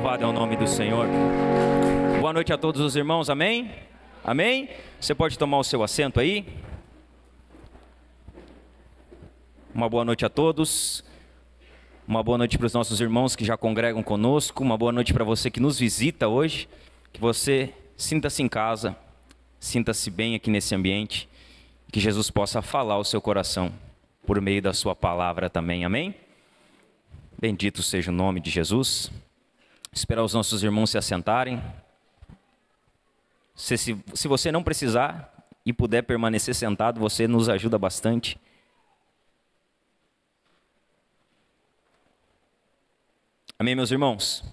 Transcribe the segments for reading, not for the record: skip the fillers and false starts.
Louvado é o nome do Senhor. Boa noite a todos os irmãos, amém? Amém? Você pode tomar o seu assento aí. Uma boa noite a todos. Uma boa noite para os nossos irmãos que já congregam conosco. Uma boa noite para você que nos visita hoje. Que você sinta-se em casa, sinta-se bem aqui nesse ambiente. Que Jesus possa falar ao seu coração por meio da sua palavra também, amém? Bendito seja o nome de Jesus. Esperar os nossos irmãos se assentarem. Se você não precisar e puder permanecer sentado, você nos ajuda bastante. Amém, meus irmãos?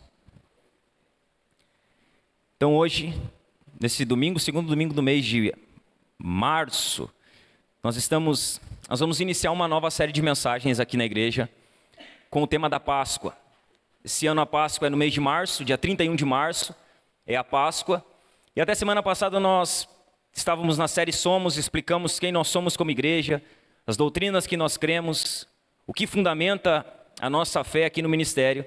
Então hoje, nesse domingo, segundo domingo do mês de março, nós vamos iniciar uma nova série de mensagens aqui na igreja com o tema da Páscoa. Esse ano a Páscoa é no mês de março, dia 31 de março, é a Páscoa. E até semana passada nós estávamos na série Somos, explicamos quem nós somos como igreja, as doutrinas que nós cremos, o que fundamenta a nossa fé aqui no ministério.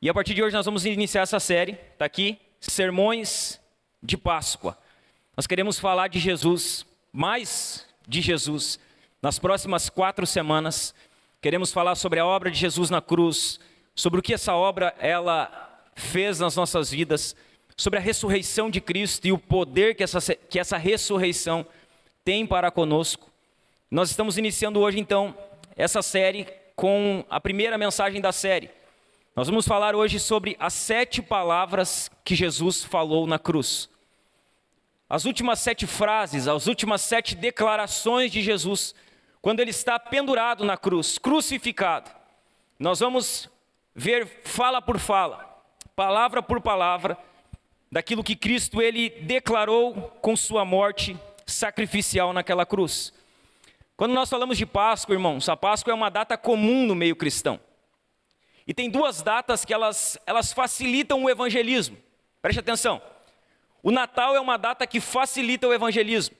E a partir de hoje nós vamos iniciar essa série, está aqui, Sermões de Páscoa. Nós queremos falar de Jesus, mais de Jesus, nas próximas 4 semanas. Queremos falar sobre a obra de Jesus na cruz, sobre o que essa obra ela fez nas nossas vidas, sobre a ressurreição de Cristo e o poder que essa ressurreição tem para conosco. Nós estamos iniciando hoje então essa série com a primeira mensagem da série. Nós vamos falar hoje sobre as 7 palavras que Jesus falou na cruz. As últimas 7 frases, as últimas 7 declarações de Jesus, quando ele está pendurado na cruz, crucificado. Nós vamos ver fala por fala, palavra por palavra, daquilo que Cristo ele declarou com sua morte sacrificial naquela cruz. Quando nós falamos de Páscoa, irmãos, a Páscoa é uma data comum no meio cristão. E tem 2 datas que elas facilitam o evangelismo. Preste atenção. O Natal é uma data que facilita o evangelismo.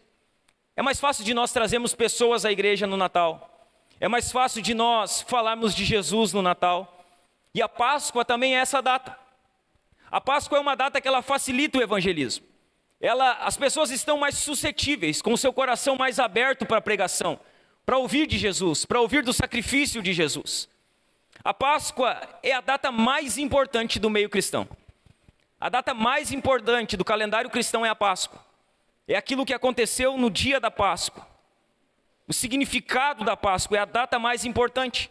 É mais fácil de nós trazermos pessoas à igreja no Natal. É mais fácil de nós falarmos de Jesus no Natal. E a Páscoa também é essa data. A Páscoa é uma data que ela facilita o evangelismo. As pessoas estão mais suscetíveis, com o seu coração mais aberto para a pregação, para ouvir de Jesus, para ouvir do sacrifício de Jesus. A Páscoa é a data mais importante do meio cristão. A data mais importante do calendário cristão é a Páscoa. É aquilo que aconteceu no dia da Páscoa. O significado da Páscoa é a data mais importante.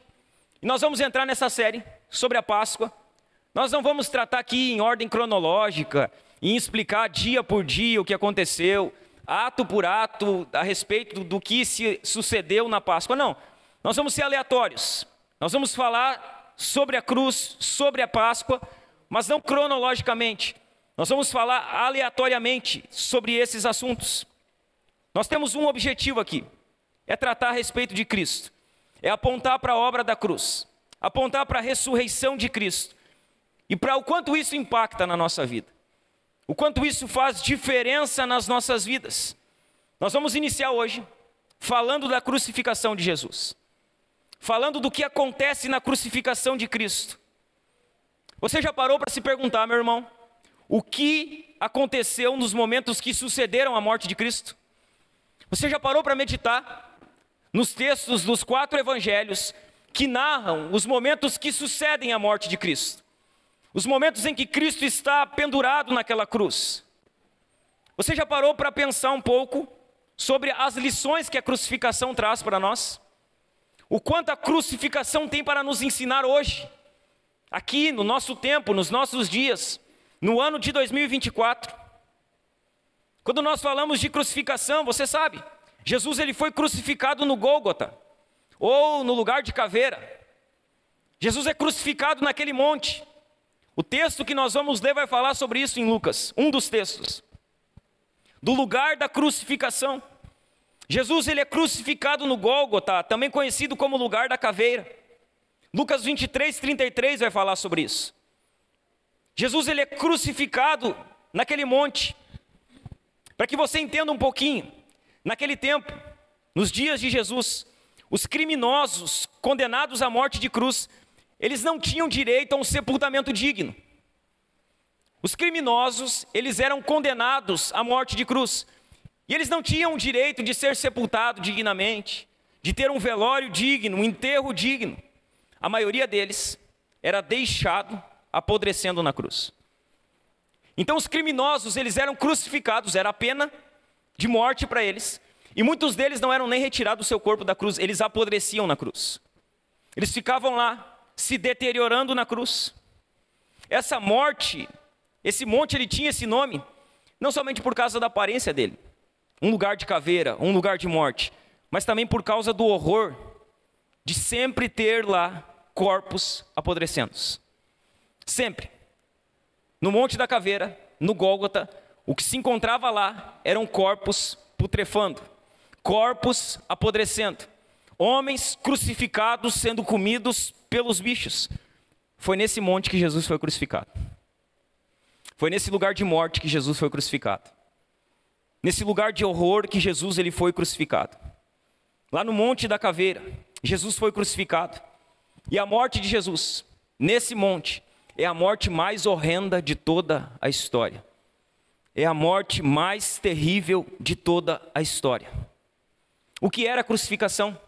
E nós vamos entrar nessa série sobre a Páscoa. Nós não vamos tratar aqui em ordem cronológica, em explicar dia por dia o que aconteceu, ato por ato, a respeito do que se sucedeu na Páscoa. Não, nós vamos ser aleatórios. Nós vamos falar sobre a cruz, sobre a Páscoa, mas não cronologicamente. Nós vamos falar aleatoriamente sobre esses assuntos. Nós temos um objetivo aqui, é tratar a respeito de Cristo. É apontar para a obra da cruz, apontar para a ressurreição de Cristo. E para o quanto isso impacta na nossa vida. O quanto isso faz diferença nas nossas vidas. Nós vamos iniciar hoje falando da crucificação de Jesus. Falando do que acontece na crucificação de Cristo. Você já parou para se perguntar, meu irmão, o que aconteceu nos momentos que sucederam à morte de Cristo? Você já parou para meditar nos textos dos 4 evangelhos que narram os momentos que sucedem à morte de Cristo? Os momentos em que Cristo está pendurado naquela cruz. Você já parou para pensar um pouco sobre as lições que a crucificação traz para nós? O quanto a crucificação tem para nos ensinar hoje, aqui no nosso tempo, nos nossos dias, no ano de 2024. Quando nós falamos de crucificação, você sabe, Jesus ele foi crucificado no Gólgota, ou no lugar de caveira. Jesus é crucificado naquele monte. O texto que nós vamos ler vai falar sobre isso em Lucas, um dos textos. Do lugar da crucificação. Jesus ele é crucificado no Gólgota, também conhecido como lugar da caveira. Lucas 23:33 vai falar sobre isso. Jesus ele é crucificado naquele monte. Para que você entenda um pouquinho, naquele tempo, nos dias de Jesus, os criminosos condenados à morte de cruz, eles não tinham direito a um sepultamento digno. Os criminosos, eles eram condenados à morte de cruz. E eles não tinham o direito de ser sepultado dignamente, de ter um velório digno, um enterro digno. A maioria deles era deixado apodrecendo na cruz. Então os criminosos, eles eram crucificados, era a pena de morte para eles. E muitos deles não eram nem retirados do seu corpo da cruz, eles apodreciam na cruz. Eles ficavam lá, se deteriorando na cruz. Essa morte, esse monte, ele tinha esse nome, não somente por causa da aparência dele, um lugar de caveira, um lugar de morte, mas também por causa do horror de sempre ter lá corpos apodrecendo. Sempre. No Monte da Caveira, no Gólgota, o que se encontrava lá eram corpos putrefando, corpos apodrecendo, homens crucificados sendo comidos pelos bichos. Foi nesse monte que Jesus foi crucificado. Foi nesse lugar de morte que Jesus foi crucificado. Nesse lugar de horror que Jesus ele foi crucificado. Lá no Monte da Caveira, Jesus foi crucificado. E a morte de Jesus, nesse monte, é a morte mais horrenda de toda a história. É a morte mais terrível de toda a história. O que era a crucificação?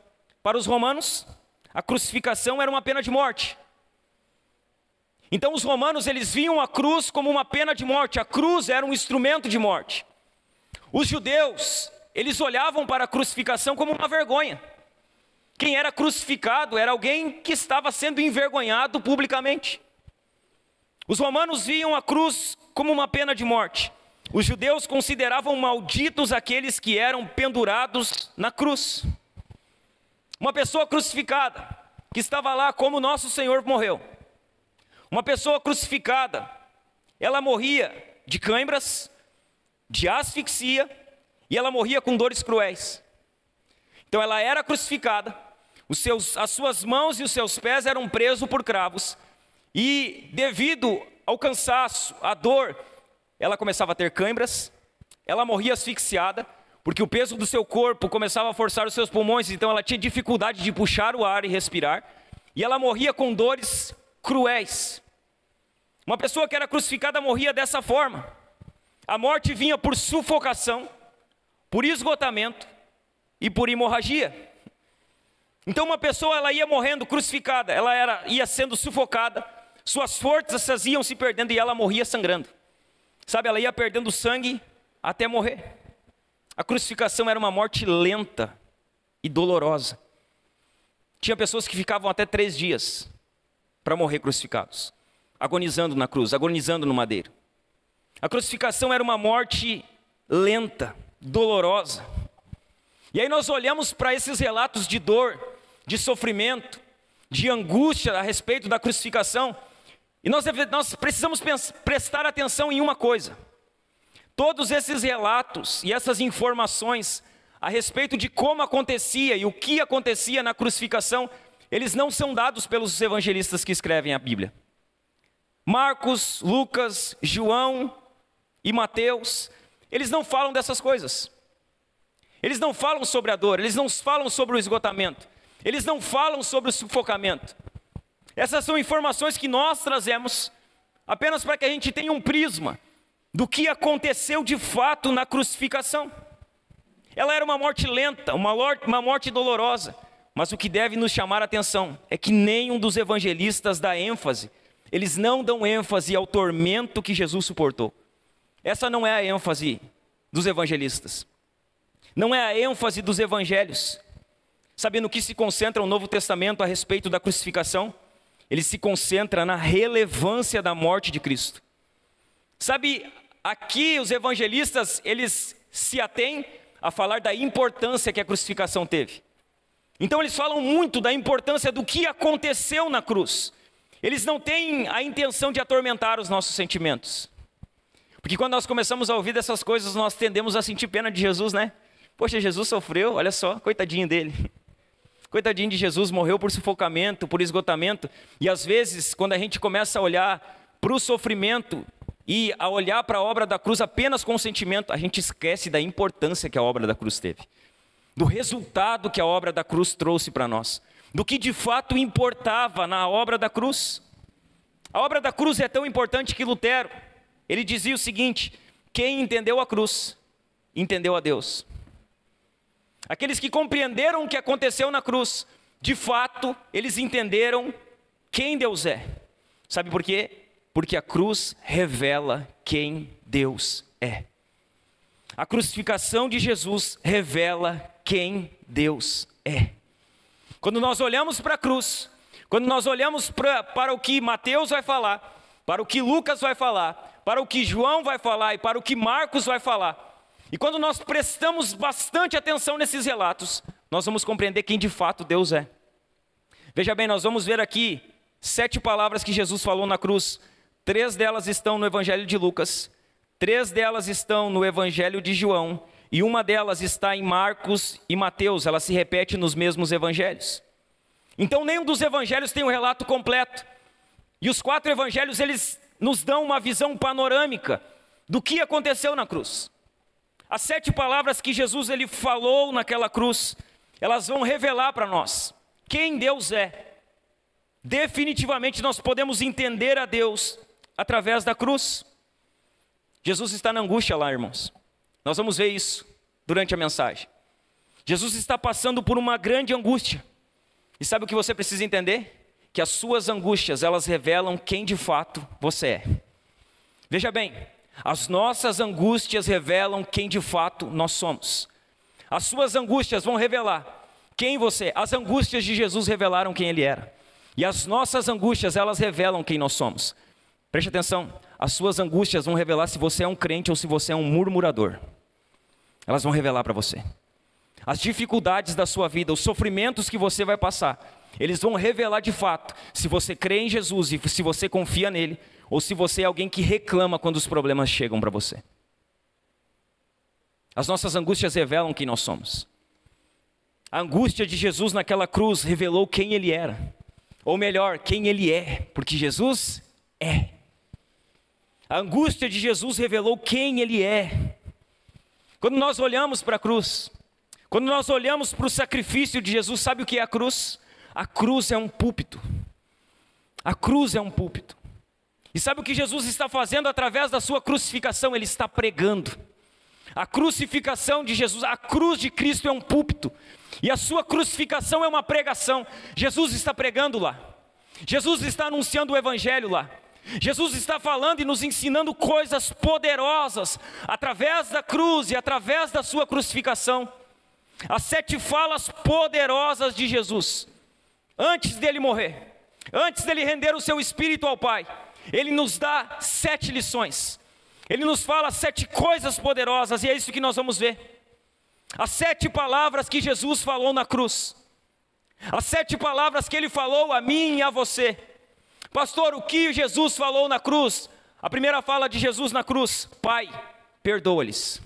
Para os romanos, a crucificação era uma pena de morte. Então os romanos, eles viam a cruz como uma pena de morte. A cruz era um instrumento de morte. Os judeus, eles olhavam para a crucificação como uma vergonha. Quem era crucificado era alguém que estava sendo envergonhado publicamente. Os romanos viam a cruz como uma pena de morte. Os judeus consideravam malditos aqueles que eram pendurados na cruz. Uma pessoa crucificada, que estava lá como nosso Senhor morreu. Uma pessoa crucificada, ela morria de cãibras, de asfixia, e ela morria com dores cruéis. Então ela era crucificada, as suas mãos e os seus pés eram presos por cravos, e devido ao cansaço, à dor, ela começava a ter cãibras, ela morria asfixiada, porque o peso do seu corpo começava a forçar os seus pulmões, então ela tinha dificuldade de puxar o ar e respirar, e ela morria com dores cruéis. Uma pessoa que era crucificada morria dessa forma. A morte vinha por sufocação, por esgotamento e por hemorragia. Então uma pessoa, ela ia morrendo crucificada, ia sendo sufocada, suas forças iam se perdendo e ela morria sangrando. Sabe, ela ia perdendo sangue até morrer. A crucificação era uma morte lenta e dolorosa. Tinha pessoas que ficavam até 3 dias para morrer crucificados, agonizando na cruz, agonizando no madeiro. A crucificação era uma morte lenta, dolorosa. E aí nós olhamos para esses relatos de dor, de sofrimento, de angústia a respeito da crucificação, e nós precisamos prestar atenção em uma coisa. Todos esses relatos e essas informações a respeito de como acontecia e o que acontecia na crucificação, eles não são dados pelos evangelistas que escrevem a Bíblia. Marcos, Lucas, João e Mateus, eles não falam dessas coisas. Eles não falam sobre a dor, eles não falam sobre o esgotamento, eles não falam sobre o sufocamento. Essas são informações que nós trazemos apenas para que a gente tenha um prisma do que aconteceu de fato na crucificação. Ela era uma morte lenta, uma morte dolorosa, mas o que deve nos chamar a atenção é que nenhum dos evangelistas dá ênfase, eles não dão ênfase ao tormento que Jesus suportou. Essa não é a ênfase dos evangelistas, não é a ênfase dos evangelhos. Sabe no que se concentra o Novo Testamento a respeito da crucificação? Ele se concentra na relevância da morte de Cristo. Sabe, aqui os evangelistas, eles se atêm a falar da importância que a crucificação teve. Então eles falam muito da importância do que aconteceu na cruz. Eles não têm a intenção de atormentar os nossos sentimentos. Porque quando nós começamos a ouvir dessas coisas, nós tendemos a sentir pena de Jesus, né? Poxa, Jesus sofreu, olha só, coitadinho dele. Coitadinho de Jesus, morreu por sufocamento, por esgotamento. E às vezes, quando a gente começa a olhar para o sofrimento e a olhar para a obra da cruz apenas com sentimento, a gente esquece da importância que a obra da cruz teve. Do resultado que a obra da cruz trouxe para nós. Do que de fato importava na obra da cruz. A obra da cruz é tão importante que Lutero, ele dizia o seguinte: quem entendeu a cruz, entendeu a Deus. Aqueles que compreenderam o que aconteceu na cruz, de fato, eles entenderam quem Deus é. Sabe por quê? Porque a cruz revela quem Deus é. A crucificação de Jesus revela quem Deus é. Quando nós olhamos para a cruz, quando nós olhamos para o que Mateus vai falar, para o que Lucas vai falar, para o que João vai falar e para o que Marcos vai falar, e quando nós prestamos bastante atenção nesses relatos, nós vamos compreender quem de fato Deus é. Veja bem, nós vamos ver aqui 7 palavras que Jesus falou na cruz. 3 delas estão no Evangelho de Lucas, 3 delas estão no Evangelho de João, e uma delas está em Marcos e Mateus. Ela se repete nos mesmos evangelhos. Então nenhum dos evangelhos tem um relato completo. E os 4 evangelhos, eles nos dão uma visão panorâmica do que aconteceu na cruz. As 7 palavras que Jesus ele falou naquela cruz, elas vão revelar para nós quem Deus é. Definitivamente nós podemos entender a Deus através da cruz. Jesus está na angústia lá, irmãos. Nós vamos ver isso durante a mensagem. Jesus está passando por uma grande angústia. E sabe o que você precisa entender? Que as suas angústias, elas revelam quem de fato você é. Veja bem, as nossas angústias revelam quem de fato nós somos. As suas angústias vão revelar quem você é. As angústias de Jesus revelaram quem ele era. E as nossas angústias, elas revelam quem nós somos. Preste atenção, as suas angústias vão revelar se você é um crente ou se você é um murmurador. Elas vão revelar para você. As dificuldades da sua vida, os sofrimentos que você vai passar, eles vão revelar de fato se você crê em Jesus e se você confia nele, ou se você é alguém que reclama quando os problemas chegam para você. As nossas angústias revelam quem nós somos. A angústia de Jesus naquela cruz revelou quem ele era. Ou melhor, quem ele é, porque Jesus é. A angústia de Jesus revelou quem ele é. Quando nós olhamos para a cruz, quando nós olhamos para o sacrifício de Jesus, sabe o que é a cruz? A cruz é um púlpito. A cruz é um púlpito. E sabe o que Jesus está fazendo através da sua crucificação? Ele está pregando. A crucificação de Jesus, a cruz de Cristo é um púlpito. E a sua crucificação é uma pregação. Jesus está pregando lá. Jesus está anunciando o evangelho lá. Jesus está falando e nos ensinando coisas poderosas através da cruz e através da sua crucificação. As 7 falas poderosas de Jesus, antes dele morrer, antes dele render o seu espírito ao Pai, ele nos dá 7 lições. Ele nos fala 7 coisas poderosas, e é isso que nós vamos ver. As 7 palavras que Jesus falou na cruz. As 7 palavras que ele falou a mim e a você. Pastor, o que Jesus falou na cruz? A primeira fala de Jesus na cruz: Pai, perdoa-lhes.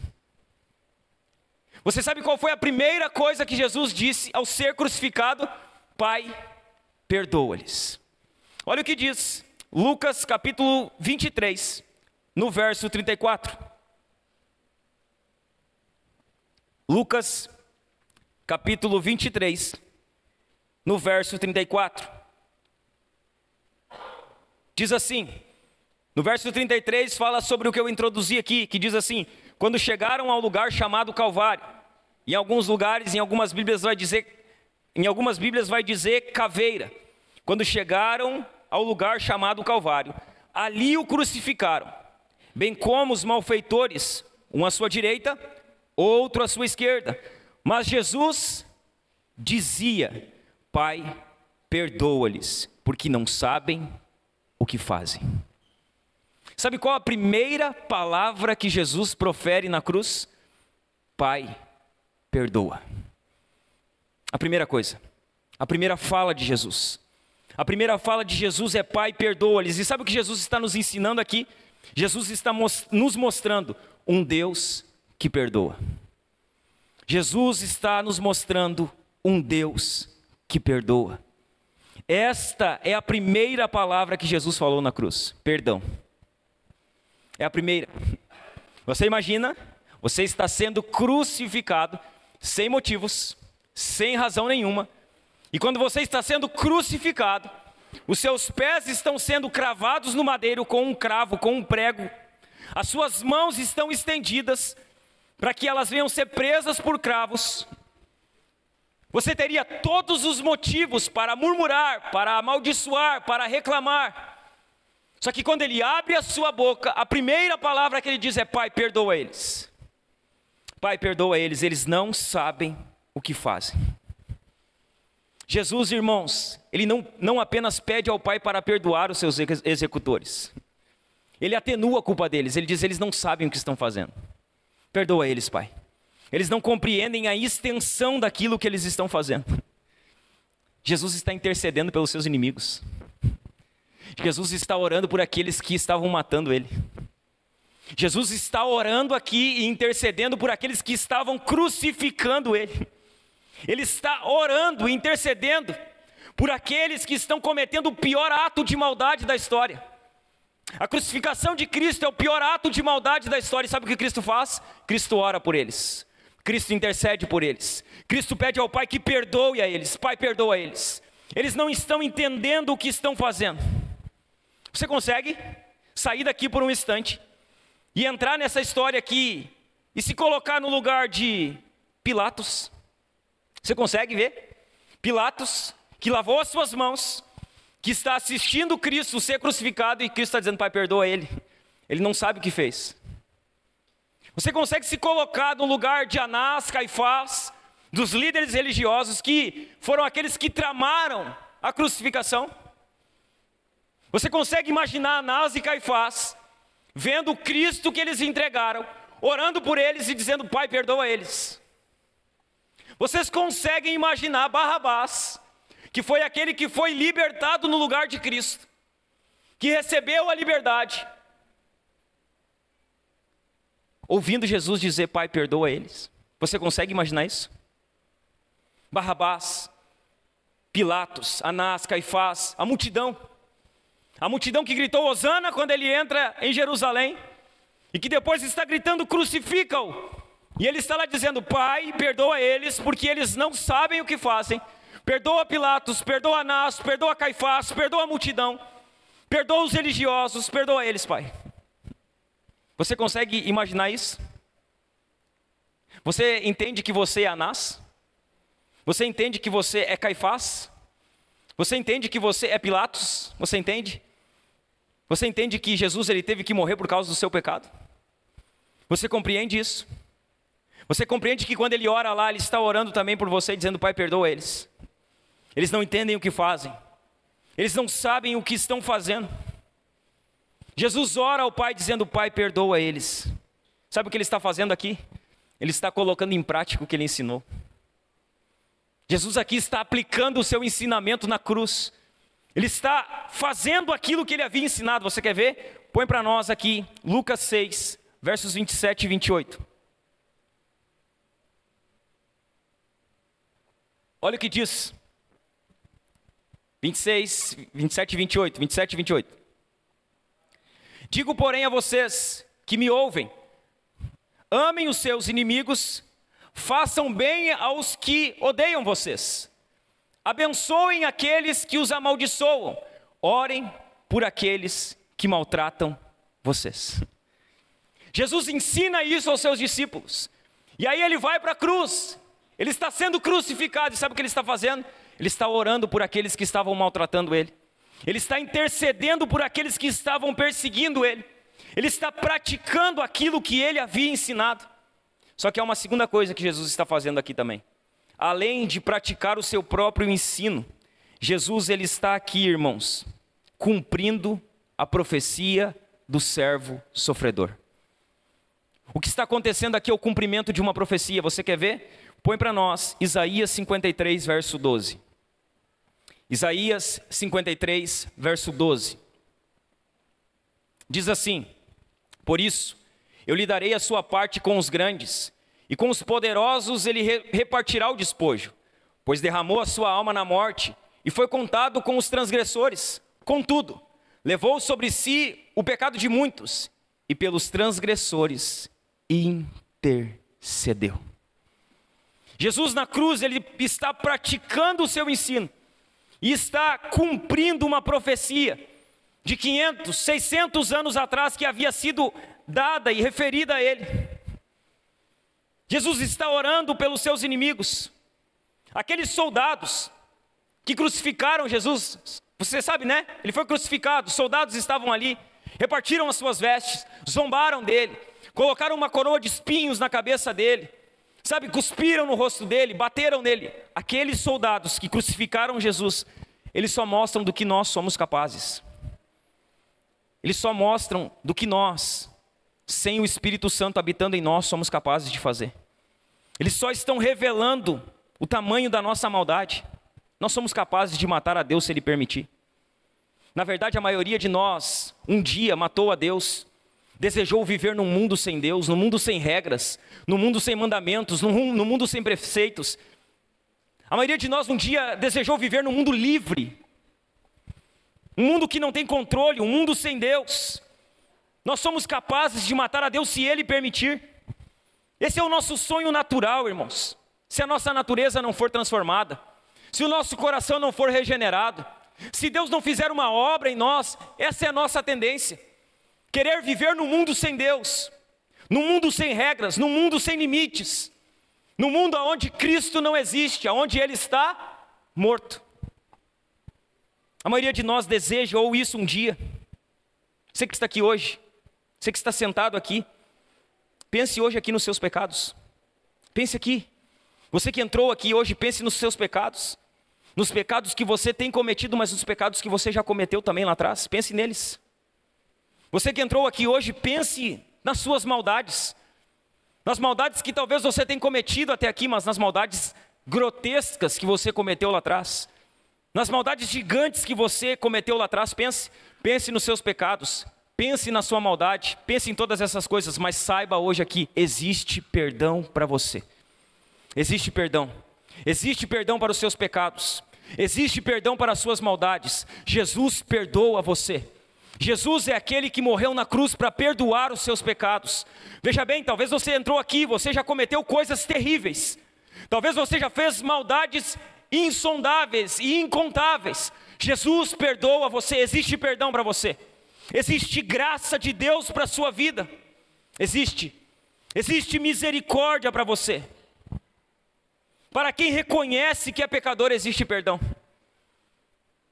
Você sabe qual foi a primeira coisa que Jesus disse ao ser crucificado? Pai, perdoa-lhes. Olha o que diz Lucas capítulo 23, no verso 34. Lucas capítulo 23, no verso 34. Diz assim, no verso 33 fala sobre o que eu introduzi aqui, que diz assim: quando chegaram ao lugar chamado Calvário, em alguns lugares, em algumas Bíblias vai dizer caveira. Quando chegaram ao lugar chamado Calvário, ali o crucificaram, bem como os malfeitores, um à sua direita, outro à sua esquerda. Mas Jesus dizia: Pai, perdoa-lhes, porque não sabem o que fazem. Sabe qual a primeira palavra que Jesus profere na cruz? Pai, perdoa. A primeira coisa, a primeira fala de Jesus. A primeira fala de Jesus é: Pai, perdoa-lhes. E sabe o que Jesus está nos ensinando aqui? Jesus está nos mostrando um Deus que perdoa. Jesus está nos mostrando um Deus que perdoa. Esta é a primeira palavra que Jesus falou na cruz: perdão. É a primeira. Você imagina, você está sendo crucificado, sem motivos, sem razão nenhuma. E quando você está sendo crucificado, os seus pés estão sendo cravados no madeiro com um cravo, com um prego. As suas mãos estão estendidas para que elas venham ser presas por cravos. Você teria todos os motivos para murmurar, para amaldiçoar, para reclamar. Só que quando ele abre a sua boca, a primeira palavra que ele diz é: Pai, perdoa eles. Pai, perdoa eles, eles não sabem o que fazem. Jesus, irmãos, ele não apenas pede ao Pai para perdoar os seus executores. Ele atenua a culpa deles, ele diz: eles não sabem o que estão fazendo. Perdoa eles, Pai. Eles não compreendem a extensão daquilo que eles estão fazendo. Jesus está intercedendo pelos seus inimigos. Jesus está orando por aqueles que estavam matando ele. Jesus está orando aqui e intercedendo por aqueles que estavam crucificando ele. Ele está orando e intercedendo por aqueles que estão cometendo o pior ato de maldade da história. A crucificação de Cristo é o pior ato de maldade da história. E sabe o que Cristo faz? Cristo ora por eles. Cristo intercede por eles. Cristo pede ao Pai que perdoe a eles. Pai, perdoa eles. Eles não estão entendendo o que estão fazendo. Você consegue sair daqui por um instante e entrar nessa história aqui e se colocar no lugar de Pilatos? Você consegue ver? Pilatos, que lavou as suas mãos, que está assistindo Cristo ser crucificado, e Cristo está dizendo: Pai, perdoa ele. Ele não sabe o que fez. Você consegue se colocar no lugar de Anás, Caifás, dos líderes religiosos que foram aqueles que tramaram a crucificação? Você consegue imaginar Anás e Caifás vendo o Cristo que eles entregaram, orando por eles e dizendo: Pai, perdoa eles? Vocês conseguem imaginar Barrabás, que foi aquele que foi libertado no lugar de Cristo, que recebeu a liberdade, ouvindo Jesus dizer: Pai, perdoa eles? Você consegue imaginar isso? Barrabás, Pilatos, Anás, Caifás, a multidão que gritou Hosana quando ele entra em Jerusalém, e que depois está gritando: crucifica-o. E ele está lá dizendo: Pai, perdoa eles, porque eles não sabem o que fazem. Perdoa Pilatos, perdoa Anás, perdoa Caifás, perdoa a multidão, perdoa os religiosos, perdoa eles, Pai. Você consegue imaginar isso? Você entende que você é Anás? Você entende que você é Caifás? Você entende que você é Pilatos? Você entende? Você entende que Jesus ele teve que morrer por causa do seu pecado? Você compreende isso? Você compreende que quando ele ora lá, ele está orando também por você, dizendo: Pai, perdoa eles. Eles não entendem o que fazem. Eles não sabem o que estão fazendo. Jesus ora ao Pai dizendo: Pai, perdoa eles. Sabe o que ele está fazendo aqui? Ele está colocando em prática o que ele ensinou. Jesus aqui está aplicando o seu ensinamento na cruz. Ele está fazendo aquilo que ele havia ensinado. Você quer ver? Põe para nós aqui Lucas 6, versos 27 e 28. Olha o que diz. 26, 27 e 28. 27 e 28. Digo, porém, a vocês que me ouvem: amem os seus inimigos, façam bem aos que odeiam vocês, abençoem aqueles que os amaldiçoam, orem por aqueles que maltratam vocês. Jesus ensina isso aos seus discípulos. E aí ele vai para a cruz. Ele está sendo crucificado. E sabe o que ele está fazendo? Ele está orando por aqueles que estavam maltratando ele. Ele está intercedendo por aqueles que estavam perseguindo ele. Ele está praticando aquilo que ele havia ensinado. Só que há uma segunda coisa que Jesus está fazendo aqui também. Além de praticar o seu próprio ensino, Jesus ele está aqui, irmãos, cumprindo a profecia do servo sofredor. O que está acontecendo aqui é o cumprimento de uma profecia. Você quer ver? Põe para nós Isaías 53, verso 12. Isaías 53, verso 12. Diz assim: por isso, eu lhe darei a sua parte com os grandes, e com os poderosos ele repartirá o despojo, pois derramou a sua alma na morte, e foi contado com os transgressores. Contudo, levou sobre si o pecado de muitos, e pelos transgressores intercedeu. Jesus na cruz, ele está praticando o seu ensino, e está cumprindo uma profecia. de 500, 600 anos atrás que havia sido dada e referida a ele. Jesus está orando pelos seus inimigos. Aqueles soldados que crucificaram Jesus, você sabe, né? Ele foi crucificado, os soldados estavam ali, repartiram as suas vestes, zombaram dele, colocaram uma coroa de espinhos na cabeça dele, sabe, cuspiram no rosto dele, bateram nele. Aqueles soldados que crucificaram Jesus, eles só mostram do que nós somos capazes. Eles só mostram do que nós, sem o Espírito Santo habitando em nós, somos capazes de fazer. Eles só estão revelando o tamanho da nossa maldade. Nós somos capazes de matar a Deus se Ele permitir. Na verdade, a maioria de nós, um dia matou a Deus, desejou viver num mundo sem Deus, num mundo sem regras, num mundo sem mandamentos, num mundo sem preceitos. A maioria de nós um dia desejou viver num mundo livre, um mundo que não tem controle, um mundo sem Deus. Nós somos capazes de matar a Deus se Ele permitir. Esse é o nosso sonho natural, irmãos. Se a nossa natureza não for transformada, se o nosso coração não for regenerado, se Deus não fizer uma obra em nós, essa é a nossa tendência. Querer viver num mundo sem Deus, num mundo sem regras, num mundo sem limites, num mundo onde Cristo não existe, onde Ele está morto. A maioria de nós deseja ou isso um dia. Você que está aqui hoje, você que está sentado aqui, pense hoje aqui nos seus pecados. Pense aqui. Você que entrou aqui hoje, pense nos seus pecados. Nos pecados que você tem cometido, mas nos pecados que você já cometeu também lá atrás. Pense neles. Você que entrou aqui hoje, pense nas suas maldades. Nas maldades que talvez você tenha cometido até aqui, mas nas maldades grotescas que você cometeu lá atrás. Nas maldades gigantes que você cometeu lá atrás. Pense nos seus pecados. Pense na sua maldade. Pense em todas essas coisas. Mas saiba hoje aqui, existe perdão para você. Existe perdão. Existe perdão para os seus pecados. Existe perdão para as suas maldades. Jesus perdoa você. Jesus é aquele que morreu na cruz para perdoar os seus pecados. Veja bem, talvez você entrou aqui, você já cometeu coisas terríveis. Talvez você já fez maldades insondáveis e incontáveis. Jesus perdoa você, existe perdão para você. Existe graça de Deus para a sua vida. Existe misericórdia para você. Para quem reconhece que é pecador, existe perdão.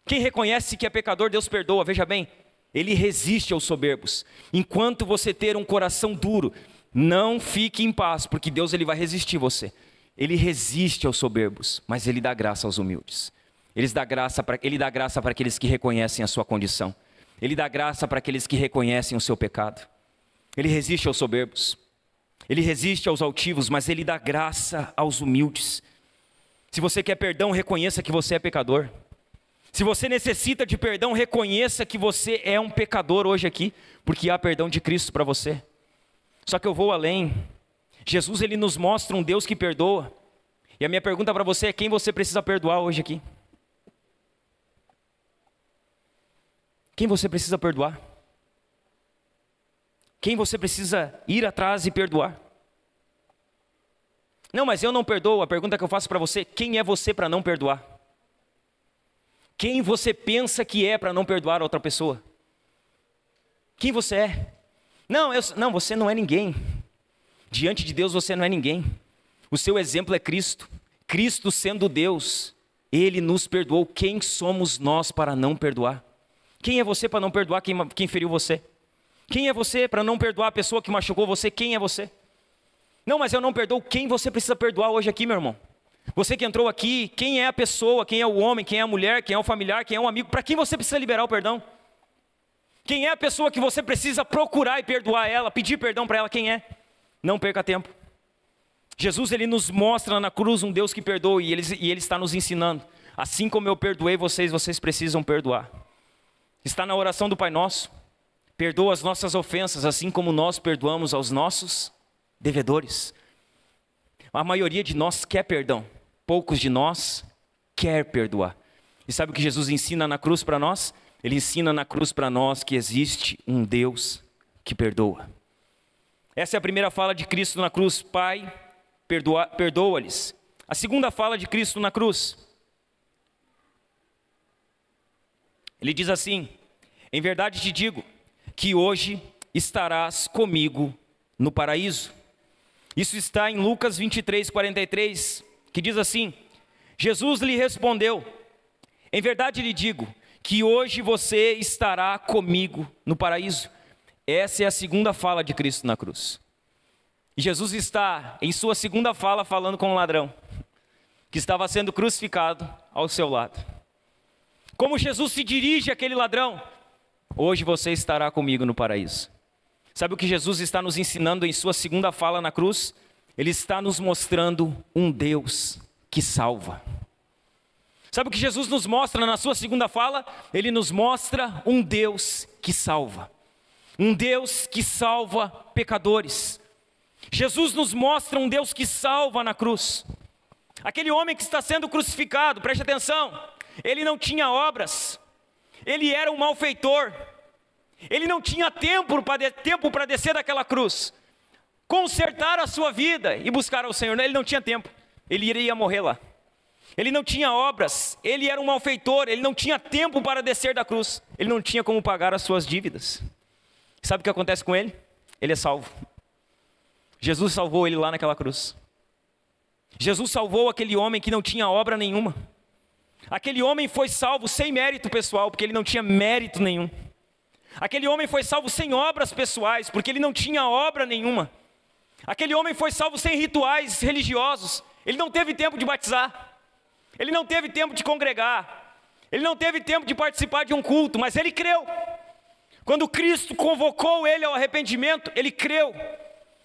Quem reconhece que é pecador, Deus perdoa. Veja bem, Ele resiste aos soberbos. Enquanto você ter um coração duro, não fique em paz, porque Deus Ele vai resistir você. Ele resiste aos soberbos, mas Ele dá graça aos humildes. Ele dá graça para aqueles que reconhecem a sua condição. Ele dá graça para aqueles que reconhecem o seu pecado. Ele resiste aos soberbos. Ele resiste aos altivos, mas Ele dá graça aos humildes. Se você quer perdão, reconheça que você é pecador. Se você necessita de perdão, reconheça que você é um pecador hoje aqui, porque há perdão de Cristo para você. Só que eu vou além. Jesus, Ele nos mostra um Deus que perdoa. E a minha pergunta para você é: quem você precisa perdoar hoje aqui? Quem você precisa perdoar? Quem você precisa ir atrás e perdoar? Não, mas eu não perdoo. A pergunta que eu faço para você: quem é você para não perdoar? Quem você pensa que é para não perdoar a outra pessoa? Quem você é? Não, você não é ninguém. Diante de Deus você não é ninguém. O seu exemplo é Cristo. Cristo sendo Deus, Ele nos perdoou. Quem somos nós para não perdoar? Quem é você para não perdoar quem feriu você? Quem é você para não perdoar a pessoa que machucou você? Quem é você? Não, mas eu não perdoo. Quem você precisa perdoar hoje aqui, meu irmão? Você que entrou aqui, quem é a pessoa, quem é o homem, quem é a mulher, quem é o familiar, quem é o amigo? Para quem você precisa liberar o perdão? Quem é a pessoa que você precisa procurar e perdoar ela, pedir perdão para ela? Quem é? Não perca tempo. Jesus, Ele nos mostra na cruz um Deus que perdoa, e Ele está nos ensinando. Assim como eu perdoei vocês, vocês precisam perdoar. Está na oração do Pai Nosso. Perdoa as nossas ofensas, assim como nós perdoamos aos nossos devedores. A maioria de nós quer perdão. Poucos de nós quer perdoar. E sabe o que Jesus ensina na cruz para nós? Ele ensina na cruz para nós que existe um Deus que perdoa. Essa é a primeira fala de Cristo na cruz: Pai, perdoa-lhes. A segunda fala de Cristo na cruz, Ele diz assim: Em verdade te digo que hoje estarás comigo no paraíso. Isso está em Lucas 23, 43, que diz assim: Jesus lhe respondeu: em verdade lhe digo que hoje você estará comigo no paraíso. Essa é a segunda fala de Cristo na cruz. E Jesus está, em sua segunda fala, falando com um ladrão que estava sendo crucificado ao seu lado. Como Jesus se dirige àquele ladrão: hoje você estará comigo no paraíso. Sabe o que Jesus está nos ensinando em sua segunda fala na cruz? Ele está nos mostrando um Deus que salva. Sabe o que Jesus nos mostra na sua segunda fala? Ele nos mostra um Deus que salva. Um Deus que salva pecadores. Jesus nos mostra um Deus que salva na cruz. Aquele homem que está sendo crucificado, preste atenção, ele não tinha obras, ele era um malfeitor, ele não tinha tempo para descer daquela cruz, consertar a sua vida e buscar ao Senhor. Ele não tinha tempo, ele iria morrer lá. Ele não tinha obras, ele era um malfeitor, ele não tinha tempo para descer da cruz, ele não tinha como pagar as suas dívidas. Sabe o que acontece com ele? Ele é salvo. Jesus salvou ele lá naquela cruz. Jesus salvou aquele homem que não tinha obra nenhuma. Aquele homem foi salvo sem mérito pessoal, porque ele não tinha mérito nenhum. Aquele homem foi salvo sem obras pessoais, porque ele não tinha obra nenhuma. Aquele homem foi salvo sem rituais religiosos, ele não teve tempo de batizar. Ele não teve tempo de congregar, ele não teve tempo de participar de um culto, mas ele creu. Quando Cristo convocou ele ao arrependimento, ele creu.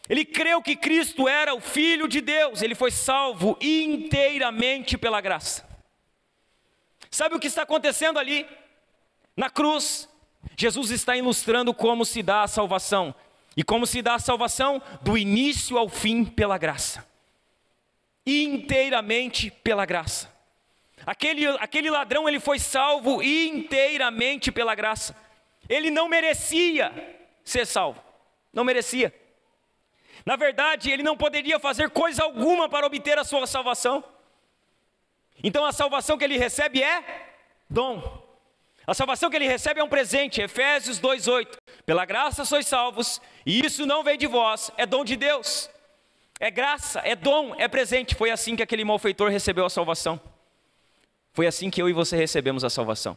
Ele creu que Cristo era o Filho de Deus, ele foi salvo inteiramente pela graça. Sabe o que está acontecendo ali? Na cruz, Jesus está ilustrando como se dá a salvação. E como se dá a salvação? Do início ao fim pela graça. Inteiramente pela graça. Aquele ladrão, ele foi salvo inteiramente pela graça. Ele não merecia ser salvo, não merecia. Na verdade, ele não poderia fazer coisa alguma para obter a sua salvação. Então a salvação que ele recebe é dom. A salvação que ele recebe é um presente. Efésios 2:8. Pela graça sois salvos, e isso não vem de vós, é dom de Deus. É graça, é dom, é presente. Foi assim que aquele malfeitor recebeu a salvação. Foi assim que eu e você recebemos a salvação.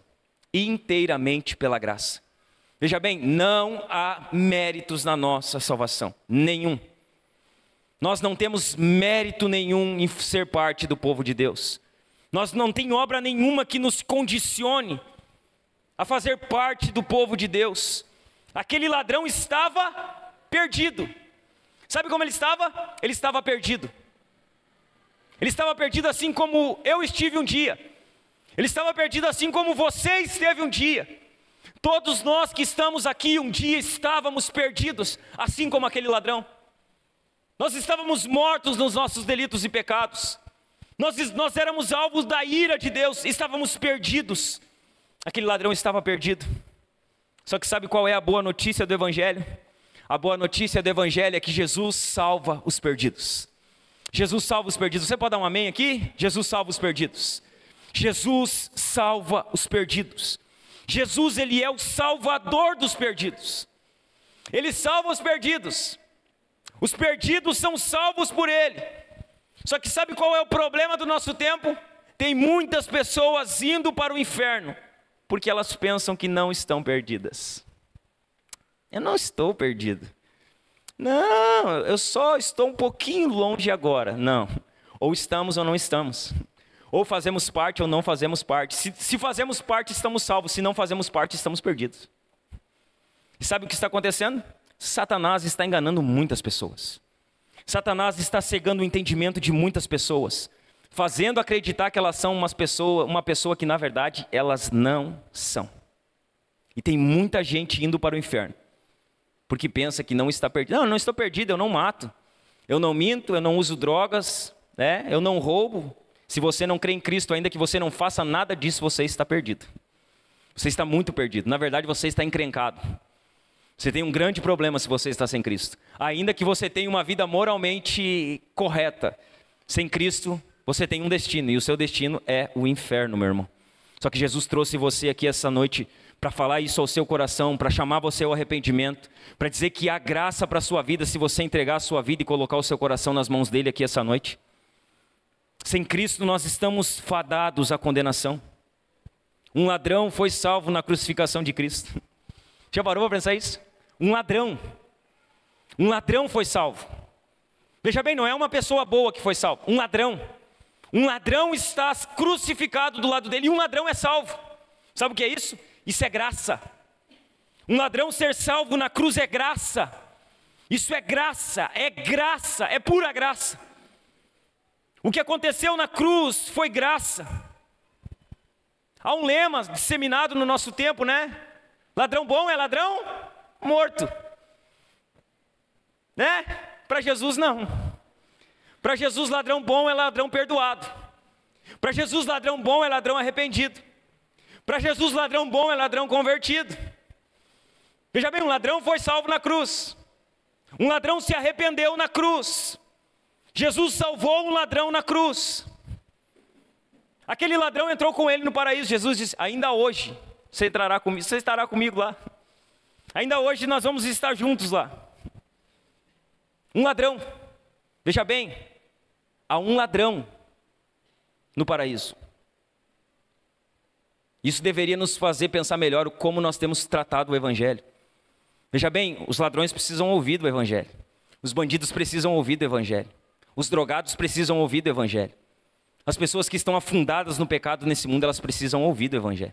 Inteiramente pela graça. Veja bem, não há méritos na nossa salvação. Nenhum. Nós não temos mérito nenhum em ser parte do povo de Deus. Nós não temos obra nenhuma que nos condicione a fazer parte do povo de Deus. Aquele ladrão estava perdido. Sabe como ele estava? Ele estava perdido. Ele estava perdido assim como eu estive um dia. Ele estava perdido assim como você esteve um dia. Todos nós que estamos aqui um dia estávamos perdidos, assim como aquele ladrão. Nós estávamos mortos nos nossos delitos e pecados. Nós éramos alvos da ira de Deus, estávamos perdidos. Aquele ladrão estava perdido. Só que sabe qual é a boa notícia do Evangelho? A boa notícia do Evangelho é que Jesus salva os perdidos. Jesus salva os perdidos. Você pode dar um amém aqui? Jesus salva os perdidos. Jesus salva os perdidos. Jesus, ele é o salvador dos perdidos. Ele salva os perdidos. Os perdidos são salvos por ele. Só que sabe qual é o problema do nosso tempo? Tem muitas pessoas indo para o inferno, porque elas pensam que não estão perdidas. Eu não estou perdido. Não, eu só estou um pouquinho longe agora. Não, ou estamos ou não estamos. Ou fazemos parte ou não fazemos parte. Se fazemos parte, estamos salvos. Se não fazemos parte, estamos perdidos. E sabe o que está acontecendo? Satanás está enganando muitas pessoas. Satanás está cegando o entendimento de muitas pessoas, fazendo acreditar que elas são uma pessoa que na verdade elas não são. E tem muita gente indo para o inferno, porque pensa que não está perdido. Não, eu não estou perdido, eu não mato. Eu não minto, eu não uso drogas, né? Eu não roubo. Se você não crê em Cristo, ainda que você não faça nada disso, você está perdido. Você está muito perdido. Na verdade, você está encrencado. Você tem um grande problema se você está sem Cristo. Ainda que você tenha uma vida moralmente correta, sem Cristo, você tem um destino. E o seu destino é o inferno, meu irmão. Só que Jesus trouxe você aqui essa noite para falar isso ao seu coração, para chamar você ao arrependimento, para dizer que há graça para a sua vida se você entregar a sua vida e colocar o seu coração nas mãos dele aqui essa noite. Sem Cristo nós estamos fadados à condenação. Um ladrão foi salvo na crucificação de Cristo. Já parou para pensar isso? Um ladrão foi salvo. Veja bem, não é uma pessoa boa que foi salvo, um ladrão está crucificado do lado dele e um ladrão é salvo. Sabe o que é isso? Isso é graça. Um ladrão ser salvo na cruz é graça. Isso é graça, é pura graça. O que aconteceu na cruz foi graça. Há um lema disseminado no nosso tempo, né? Ladrão bom é ladrão morto. Né? Para Jesus não. Para Jesus ladrão bom é ladrão perdoado. Para Jesus ladrão bom é ladrão arrependido. Para Jesus ladrão bom é ladrão convertido. Veja bem, um ladrão foi salvo na cruz. Um ladrão se arrependeu na cruz. Jesus salvou um ladrão na cruz. Aquele ladrão entrou com ele no paraíso. Jesus disse: ainda hoje você estará comigo lá. Ainda hoje nós vamos estar juntos lá. Um ladrão. Veja bem, há um ladrão no paraíso. Isso deveria nos fazer pensar melhor como nós temos tratado o evangelho. Veja bem, os ladrões precisam ouvir do evangelho. Os bandidos precisam ouvir do evangelho. Os drogados precisam ouvir do evangelho. As pessoas que estão afundadas no pecado nesse mundo, elas precisam ouvir do evangelho.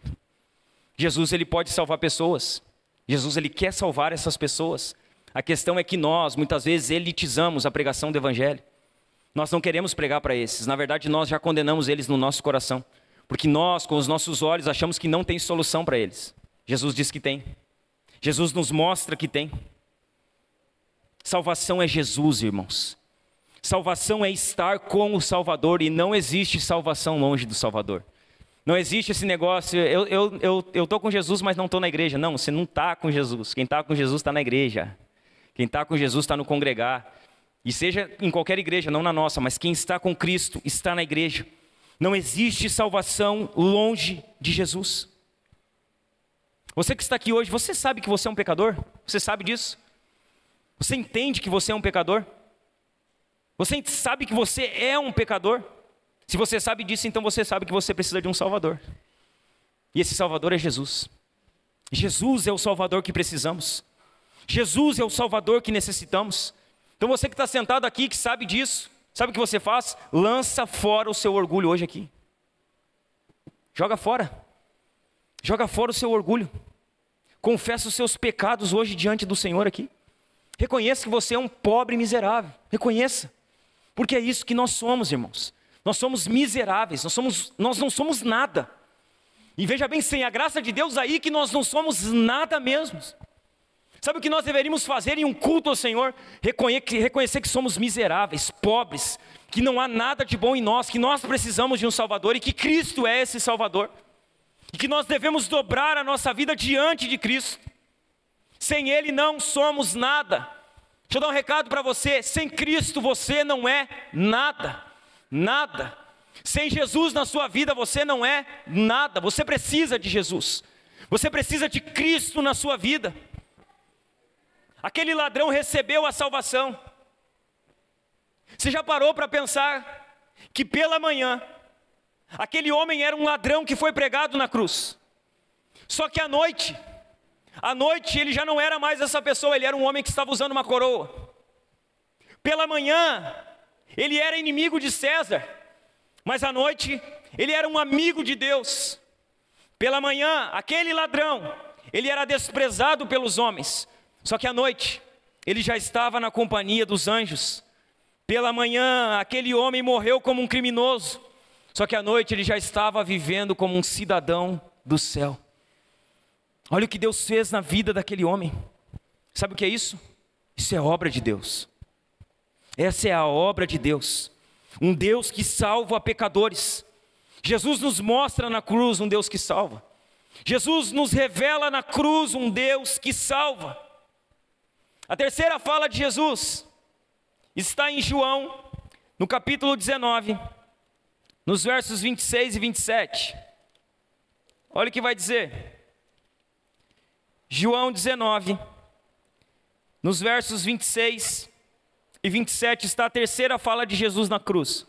Jesus, ele pode salvar pessoas. Jesus, ele quer salvar essas pessoas. A questão é que nós, muitas vezes, elitizamos a pregação do evangelho. Nós não queremos pregar para esses. Na verdade, nós já condenamos eles no nosso coração. Porque nós, com os nossos olhos, achamos que não tem solução para eles. Jesus diz que tem. Jesus nos mostra que tem. Salvação é Jesus, irmãos. Salvação é estar com o Salvador e não existe salvação longe do Salvador. Não existe esse negócio, eu estou com Jesus, mas não estou na igreja. Não, você não está com Jesus. Quem está com Jesus está na igreja. Quem está com Jesus está no congregar. E seja em qualquer igreja, não na nossa, mas quem está com Cristo está na igreja. Não existe salvação longe de Jesus. Você que está aqui hoje, você sabe que você é um pecador? Você sabe disso? Você entende que você é um pecador? Você sabe que você é um pecador? Se você sabe disso, então você sabe que você precisa de um Salvador. E esse Salvador é Jesus. Jesus é o Salvador que precisamos. Jesus é o Salvador que necessitamos. Então você que está sentado aqui, que sabe disso, sabe o que você faz? Lança fora o seu orgulho hoje aqui. Joga fora. Joga fora o seu orgulho. Confessa os seus pecados hoje diante do Senhor aqui. Reconheça que você é um pobre miserável. Reconheça. Porque é isso que nós somos, irmãos. Nós somos miseráveis, nós não somos nada. E veja bem, sem a graça de Deus aí que nós não somos nada mesmo. Sabe o que nós deveríamos fazer em um culto ao Senhor? Reconhecer que somos miseráveis, pobres, que não há nada de bom em nós, que nós precisamos de um Salvador e que Cristo é esse Salvador. E que nós devemos dobrar a nossa vida diante de Cristo. Sem Ele não somos nada. Deixa eu dar um recado para você, sem Cristo você não é nada. Nada. Sem Jesus na sua vida você não é nada. Você precisa de Jesus. Você precisa de Cristo na sua vida. Aquele ladrão recebeu a salvação. Você já parou para pensar que pela manhã aquele homem era um ladrão que foi pregado na cruz. Só que à noite ele já não era mais essa pessoa, ele era um homem que estava usando uma coroa. Pela manhã ele era inimigo de César, mas à noite ele era um amigo de Deus. Pela manhã, aquele ladrão, ele era desprezado pelos homens, só que à noite ele já estava na companhia dos anjos. Pela manhã, aquele homem morreu como um criminoso, só que à noite ele já estava vivendo como um cidadão do céu. Olha o que Deus fez na vida daquele homem. Sabe o que é isso? Isso é obra de Deus. Essa é a obra de Deus. Um Deus que salva pecadores. Jesus nos mostra na cruz um Deus que salva. Jesus nos revela na cruz um Deus que salva. A terceira fala de Jesus está em João, no capítulo 19, nos versos 26 e 27. Olha o que vai dizer. João 19, nos versos 26 e 27, está a terceira fala de Jesus na cruz.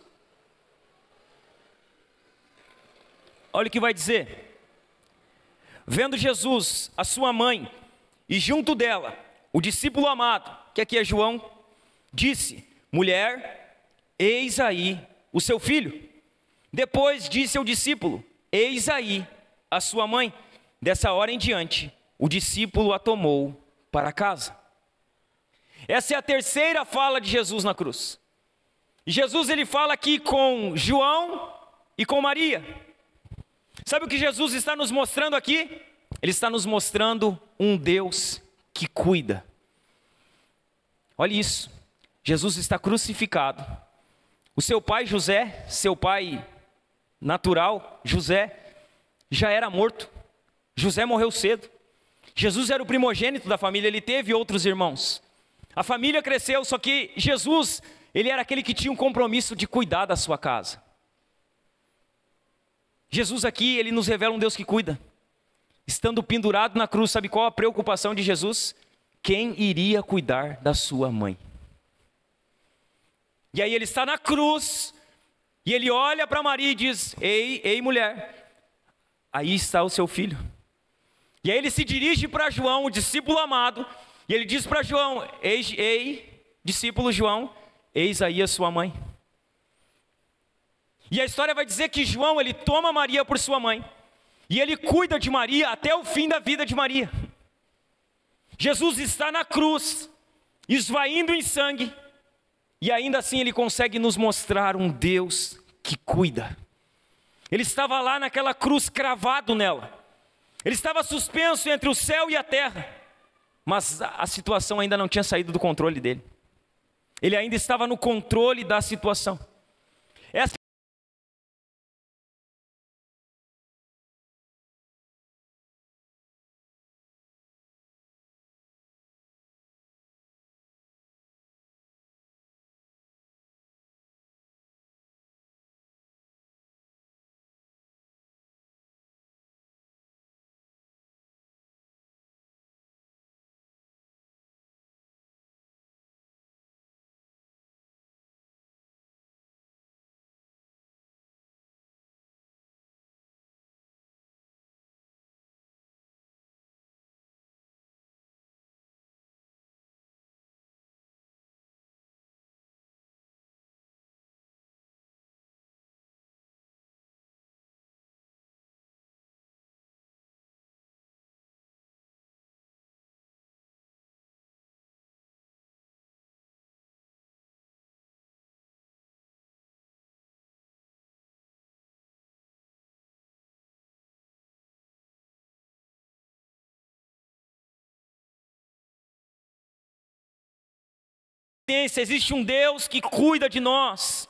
Olha o que vai dizer. Vendo Jesus, a sua mãe, e junto dela, o discípulo amado, que aqui é João, disse: mulher, eis aí o seu filho. Depois disse ao discípulo: eis aí a sua mãe. Dessa hora em diante, o discípulo a tomou para casa. Essa é a terceira fala de Jesus na cruz. E Jesus, ele fala aqui com João e com Maria. Sabe o que Jesus está nos mostrando aqui? Ele está nos mostrando um Deus que cuida. Olha isso. Jesus está crucificado. O seu pai José, seu pai natural, José, já era morto. José morreu cedo. Jesus era o primogênito da família, ele teve outros irmãos. A família cresceu, só que Jesus, ele era aquele que tinha um compromisso de cuidar da sua casa. Jesus aqui, ele nos revela um Deus que cuida. Estando pendurado na cruz, sabe qual a preocupação de Jesus? Quem iria cuidar da sua mãe? E aí ele está na cruz, e ele olha para Maria e diz: ei mulher, aí está o seu filho. E aí ele se dirige para João, o discípulo amado, e ele diz para João: ei, discípulo João, eis aí a sua mãe. E a história vai dizer que João, ele toma Maria por sua mãe, e ele cuida de Maria até o fim da vida de Maria. Jesus está na cruz, esvaindo em sangue, e ainda assim ele consegue nos mostrar um Deus que cuida. Ele estava lá naquela cruz, cravado nela. Ele estava suspenso entre o céu e a terra, mas a situação ainda não tinha saído do controle dele. Ele ainda estava no controle da situação. Essa existe um Deus que cuida de nós.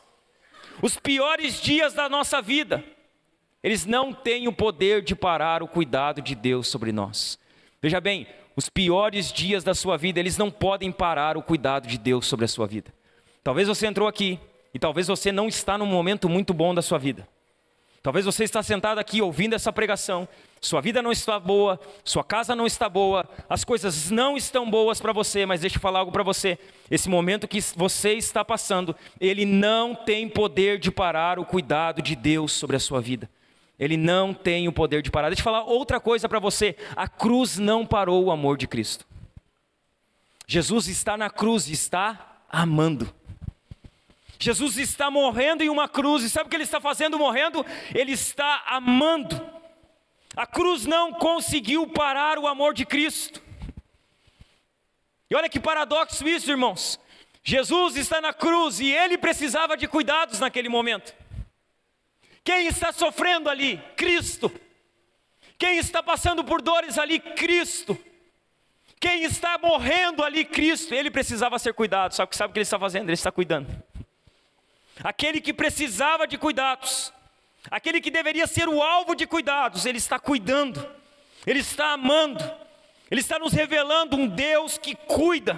Os piores dias da nossa vida, eles não têm o poder de parar o cuidado de Deus sobre nós. Veja bem, os piores dias da sua vida, eles não podem parar o cuidado de Deus sobre a sua vida. Talvez você entrou aqui e talvez você não está num momento muito bom da sua vida. Talvez você está sentado aqui ouvindo essa pregação, sua vida não está boa, sua casa não está boa, as coisas não estão boas para você, mas deixa eu falar algo para você. Esse momento que você está passando, ele não tem poder de parar o cuidado de Deus sobre a sua vida. Ele não tem o poder de parar. Deixa eu falar outra coisa para você. A cruz não parou o amor de Cristo. Jesus está na cruz e está amando. Jesus está morrendo em uma cruz, e sabe o que ele está fazendo morrendo? Ele está amando. A cruz não conseguiu parar o amor de Cristo. E olha que paradoxo isso, irmãos. Jesus está na cruz e ele precisava de cuidados naquele momento. Quem está sofrendo ali? Cristo. Quem está passando por dores ali? Cristo. Quem está morrendo ali? Cristo. Ele precisava ser cuidado. Sabe o que ele está fazendo? Ele está cuidando. Aquele que precisava de cuidados, aquele que deveria ser o alvo de cuidados, ele está cuidando, ele está amando, ele está nos revelando um Deus que cuida.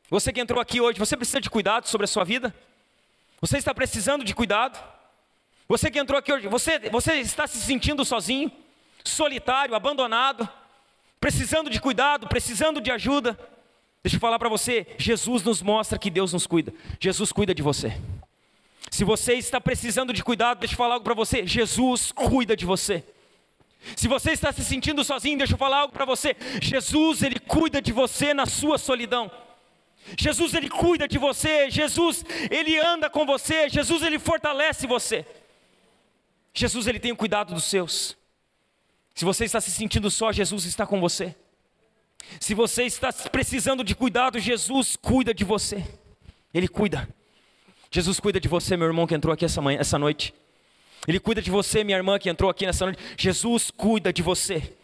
Você que entrou aqui hoje, você precisa de cuidado sobre a sua vida? Você está precisando de cuidado? Você que entrou aqui hoje, você está se sentindo sozinho, solitário, abandonado, precisando de cuidado, precisando de ajuda, deixa eu falar para você, Jesus nos mostra que Deus nos cuida. Jesus cuida de você. Se você está precisando de cuidado, deixa eu falar algo para você, Jesus cuida de você. Se você está se sentindo sozinho, deixa eu falar algo para você, Jesus, Ele cuida de você na sua solidão. Jesus, Ele cuida de você. Jesus, Ele anda com você. Jesus, Ele fortalece você. Jesus, Ele tem o cuidado dos seus. Se você está se sentindo só, Jesus está com você. Se você está precisando de cuidado, Jesus cuida de você. Ele cuida. Jesus cuida de você, meu irmão que entrou aqui essa noite. Ele cuida de você, minha irmã que entrou aqui nessa noite. Jesus cuida de você.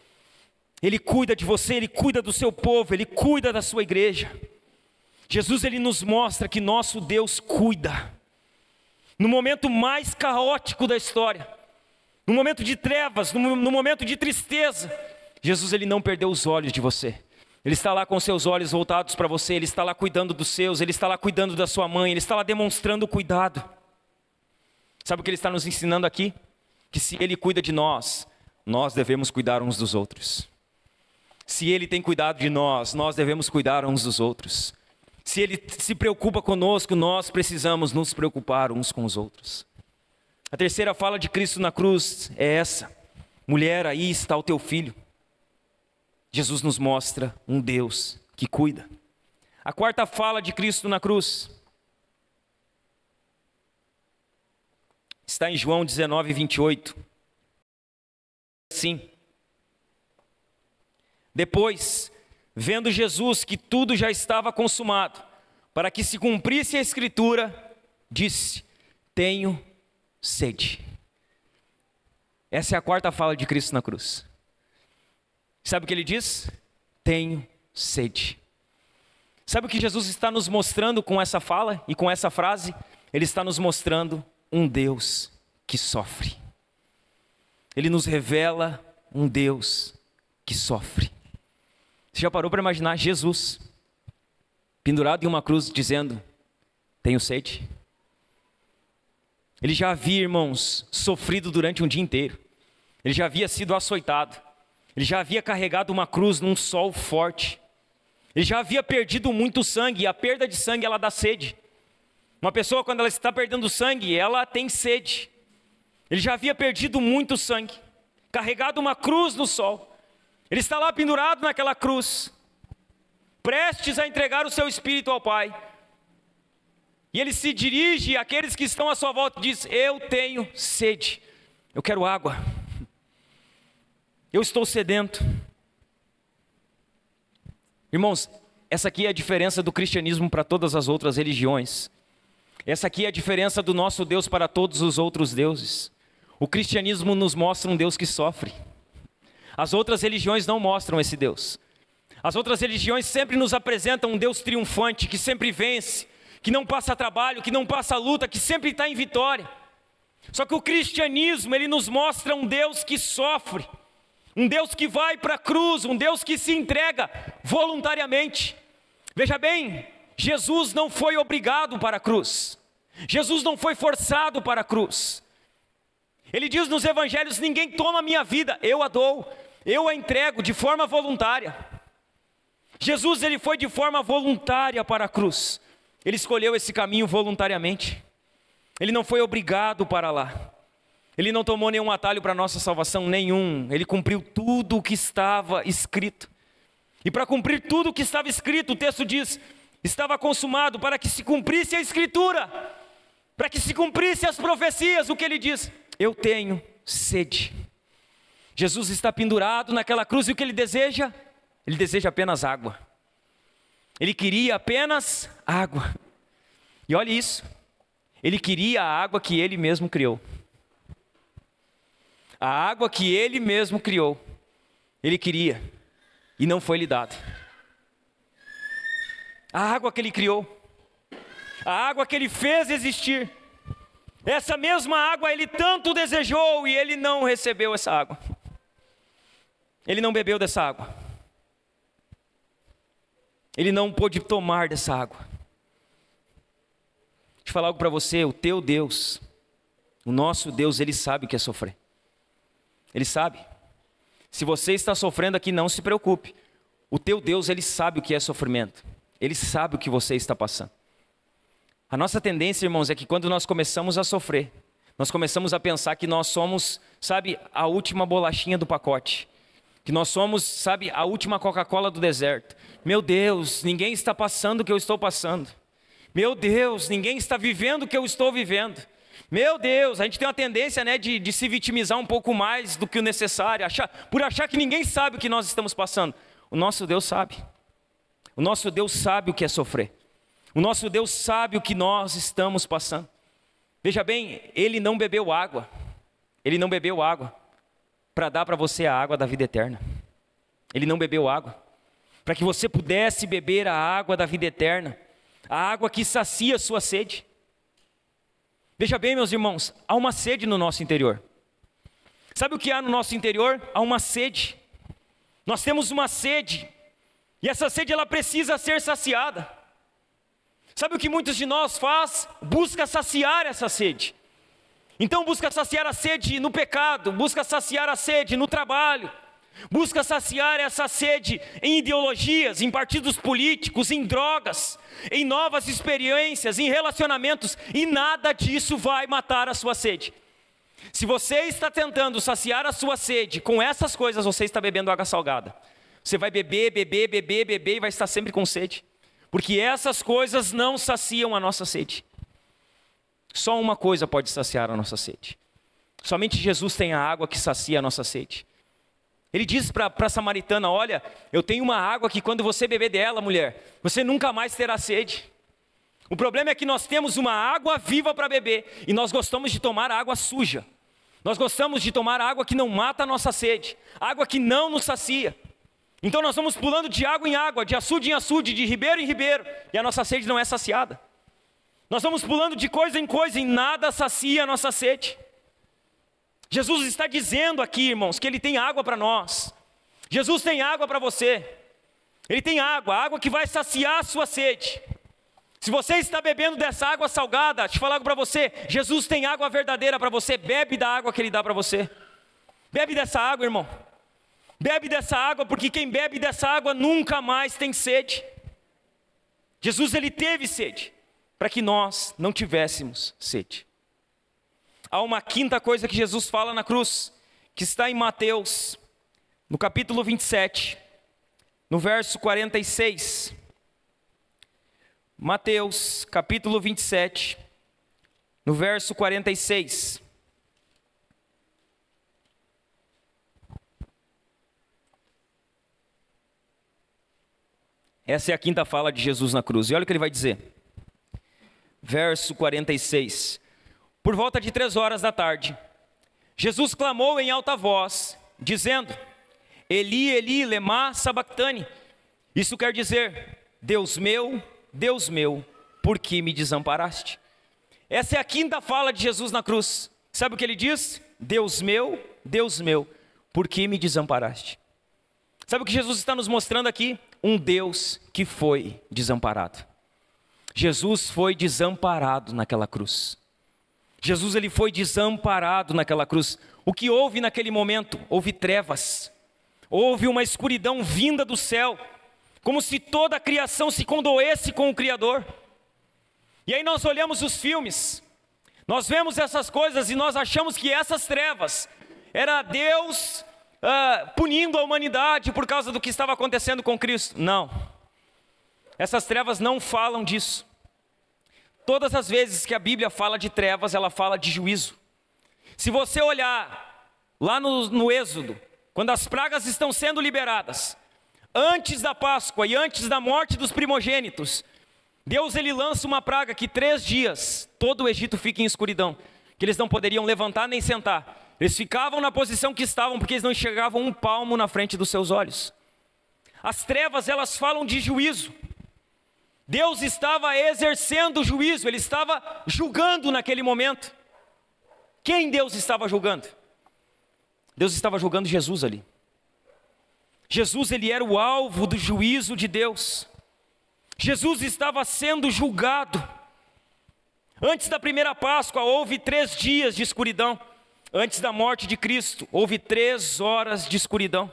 Ele cuida de você, Ele cuida do seu povo, Ele cuida da sua igreja. Jesus, Ele nos mostra que nosso Deus cuida. No momento mais caótico da história, no momento de trevas, no momento de tristeza, Jesus, Ele não perdeu os olhos de você. Ele está lá com seus olhos voltados para você, Ele está lá cuidando dos seus, Ele está lá cuidando da sua mãe, Ele está lá demonstrando cuidado. Sabe o que Ele está nos ensinando aqui? Que se Ele cuida de nós, nós devemos cuidar uns dos outros. Se Ele tem cuidado de nós, nós devemos cuidar uns dos outros. Se Ele se preocupa conosco, nós precisamos nos preocupar uns com os outros. A terceira fala de Cristo na cruz é essa: mulher, aí está o teu filho. Jesus nos mostra um Deus que cuida. A quarta fala de Cristo na cruz está em João 19, 28. Sim. Depois, vendo Jesus que tudo já estava consumado, para que se cumprisse a Escritura, disse: tenho sede. Essa é a quarta fala de Cristo na cruz. Sabe o que Ele diz? Tenho sede. Sabe o que Jesus está nos mostrando com essa fala e com essa frase? Ele está nos mostrando um Deus que sofre. Ele nos revela um Deus que sofre. Você já parou para imaginar Jesus pendurado em uma cruz dizendo: tenho sede? Ele já havia, irmãos, sofrido durante um dia inteiro. Ele já havia sido açoitado. Ele já havia carregado uma cruz num sol forte. Ele já havia perdido muito sangue, e a perda de sangue, ela dá sede. Uma pessoa, quando ela está perdendo sangue, ela tem sede. Ele já havia perdido muito sangue, carregado uma cruz no sol. Ele está lá pendurado naquela cruz, prestes a entregar o seu espírito ao Pai. E Ele se dirige àqueles que estão à sua volta e diz: eu tenho sede, eu quero água. Eu estou sedento. Irmãos, essa aqui é a diferença do cristianismo para todas as outras religiões. Essa aqui é a diferença do nosso Deus para todos os outros deuses. O cristianismo nos mostra um Deus que sofre. As outras religiões não mostram esse Deus. As outras religiões sempre nos apresentam um Deus triunfante, que sempre vence, que não passa trabalho, que não passa luta, que sempre está em vitória. Só que o cristianismo, ele nos mostra um Deus que sofre. Um Deus que vai para a cruz, um Deus que se entrega voluntariamente. Veja bem, Jesus não foi obrigado para a cruz. Jesus não foi forçado para a cruz. Ele diz nos evangelhos: ninguém toma a minha vida, eu a dou, eu a entrego de forma voluntária. Jesus, ele foi de forma voluntária para a cruz. Ele escolheu esse caminho voluntariamente. Ele não foi obrigado para lá. Ele não tomou nenhum atalho para a nossa salvação, nenhum. Ele cumpriu tudo o que estava escrito. E para cumprir tudo o que estava escrito, o texto diz: estava consumado, para que se cumprisse a Escritura, para que se cumprisse as profecias. O que ele diz? Eu tenho sede. Jesus está pendurado naquela cruz e o que ele deseja? Ele deseja apenas água. Ele queria apenas água. E olha isso, ele queria a água que ele mesmo criou. A água que ele mesmo criou, ele queria, e não foi lhe dado. A água que ele criou, a água que ele fez existir, essa mesma água ele tanto desejou e ele não recebeu essa água. Ele não bebeu dessa água. Ele não pôde tomar dessa água. Deixa eu falar algo para você, o teu Deus, o nosso Deus, ele sabe o que é sofrer. Ele sabe. Se você está sofrendo aqui, não se preocupe. O teu Deus, Ele sabe o que é sofrimento. Ele sabe o que você está passando. A nossa tendência, irmãos, é que quando nós começamos a sofrer, nós começamos a pensar que nós somos, sabe, a última bolachinha do pacote. Que nós somos, sabe, a última Coca-Cola do deserto. Meu Deus, ninguém está passando o que eu estou passando. Meu Deus, ninguém está vivendo o que eu estou vivendo. Meu Deus, a gente tem uma tendência, né, de se vitimizar um pouco mais do que o necessário, por achar que ninguém sabe o que nós estamos passando. O nosso Deus sabe. O nosso Deus sabe o que é sofrer. O nosso Deus sabe o que nós estamos passando. Veja bem, Ele não bebeu água. Ele não bebeu água para dar para você a água da vida eterna. Ele não bebeu água para que você pudesse beber a água da vida eterna, a água que sacia a sua sede. Veja bem, meus irmãos, há uma sede no nosso interior. Sabe o que há no nosso interior? Há uma sede. Nós temos uma sede, e essa sede ela precisa ser saciada. Sabe o que muitos de nós faz? Busca saciar essa sede. Então busca saciar a sede no pecado, busca saciar a sede no trabalho, busca saciar essa sede em ideologias, em partidos políticos, em drogas, em novas experiências, em relacionamentos, e nada disso vai matar a sua sede. Se você está tentando saciar a sua sede com essas coisas, você está bebendo água salgada. Você vai beber e vai estar sempre com sede. Porque essas coisas não saciam a nossa sede. Só uma coisa pode saciar a nossa sede. Somente Jesus tem a água que sacia a nossa sede. Ele diz para a samaritana, olha, eu tenho uma água que quando você beber dela, mulher, você nunca mais terá sede. O problema é que nós temos uma água viva para beber, e nós gostamos de tomar água suja. Nós gostamos de tomar água que não mata a nossa sede, água que não nos sacia. Então nós vamos pulando de água em água, de açude em açude, de ribeiro em ribeiro, e a nossa sede não é saciada. Nós vamos pulando de coisa em coisa e nada sacia a nossa sede. Jesus está dizendo aqui, irmãos, que Ele tem água para nós. Jesus tem água para você. Ele tem água que vai saciar a sua sede. Se você está bebendo dessa água salgada, deixa eu falar algo para você, Jesus tem água verdadeira para você, bebe da água que Ele dá para você. Bebe dessa água, irmão. Bebe dessa água, porque quem bebe dessa água nunca mais tem sede. Jesus, Ele teve sede, para que nós não tivéssemos sede. Há uma quinta coisa que Jesus fala na cruz, que está em Mateus, no capítulo 27, no verso 46. Mateus, capítulo 27, no verso 46. Essa é a quinta fala de Jesus na cruz. E olha o que Ele vai dizer. Verso 46. Por volta de 3 horas da tarde, Jesus clamou em alta voz, dizendo, Eli, Eli, lema sabactani. Isso quer dizer, Deus meu, por que me desamparaste? Essa é a quinta fala de Jesus na cruz. Sabe o que Ele diz? Deus meu, por que me desamparaste? Sabe o que Jesus está nos mostrando aqui? Um Deus que foi desamparado. Jesus foi desamparado naquela cruz. Jesus, Ele foi desamparado naquela cruz. O que houve naquele momento? Houve trevas. Houve uma escuridão vinda do céu. Como se toda a criação se condoesse com o Criador. E aí nós olhamos os filmes. Nós vemos essas coisas e nós achamos que essas trevas era Deus punindo a humanidade por causa do que estava acontecendo com Cristo. Não. Essas trevas não falam disso. Todas as vezes que a Bíblia fala de trevas, ela fala de juízo. Se você olhar lá no Êxodo, quando as pragas estão sendo liberadas, antes da Páscoa e antes da morte dos primogênitos, Deus, Ele lança uma praga que 3 dias, todo o Egito fica em escuridão, que eles não poderiam levantar nem sentar. Eles ficavam na posição que estavam, porque eles não enxergavam um palmo na frente dos seus olhos. As trevas, elas falam de juízo. Deus estava exercendo juízo, Ele estava julgando naquele momento. Quem Deus estava julgando? Deus estava julgando Jesus ali. Jesus, Ele era o alvo do juízo de Deus. Jesus estava sendo julgado. Antes da primeira Páscoa, houve 3 dias de escuridão. Antes da morte de Cristo, houve 3 horas de escuridão.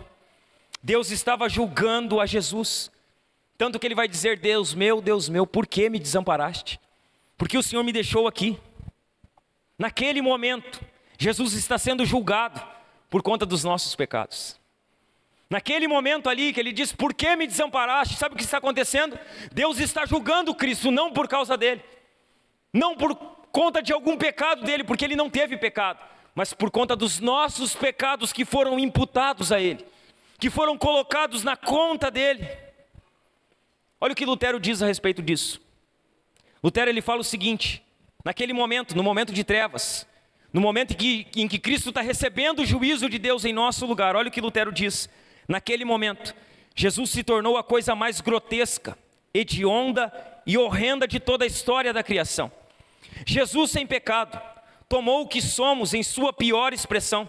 Deus estava julgando a Jesus. Tanto que ele vai dizer: Deus meu, por que me desamparaste? Por que o Senhor me deixou aqui? Naquele momento, Jesus está sendo julgado por conta dos nossos pecados. Naquele momento ali que ele diz: por que me desamparaste? Sabe o que está acontecendo? Deus está julgando Cristo, não por causa dele, não por conta de algum pecado dele, porque ele não teve pecado, mas por conta dos nossos pecados que foram imputados a ele, que foram colocados na conta dele. Olha o que Lutero diz a respeito disso. Lutero, ele fala o seguinte: naquele momento, no momento de trevas, no momento em que Cristo está recebendo o juízo de Deus em nosso lugar, olha o que Lutero diz: naquele momento, Jesus se tornou a coisa mais grotesca, hedionda e horrenda de toda a história da criação. Jesus, sem pecado, tomou o que somos em sua pior expressão: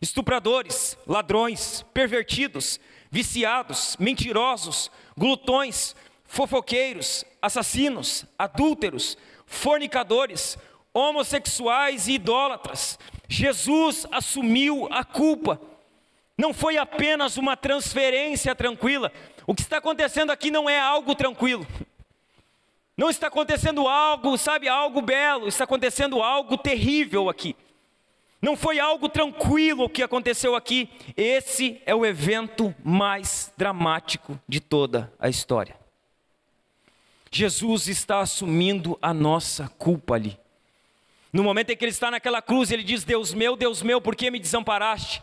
estupradores, ladrões, pervertidos, viciados, mentirosos, glutões, fofoqueiros, assassinos, adúlteros, fornicadores, homossexuais e idólatras. Jesus assumiu a culpa. Não foi apenas uma transferência tranquila. O que está acontecendo aqui não é algo tranquilo. Não está acontecendo algo, algo belo. Está acontecendo algo terrível aqui. Não foi algo tranquilo o que aconteceu aqui. Esse é o evento mais dramático de toda a história. Jesus está assumindo a nossa culpa ali. No momento em que ele está naquela cruz, ele diz: Deus meu, por que me desamparaste?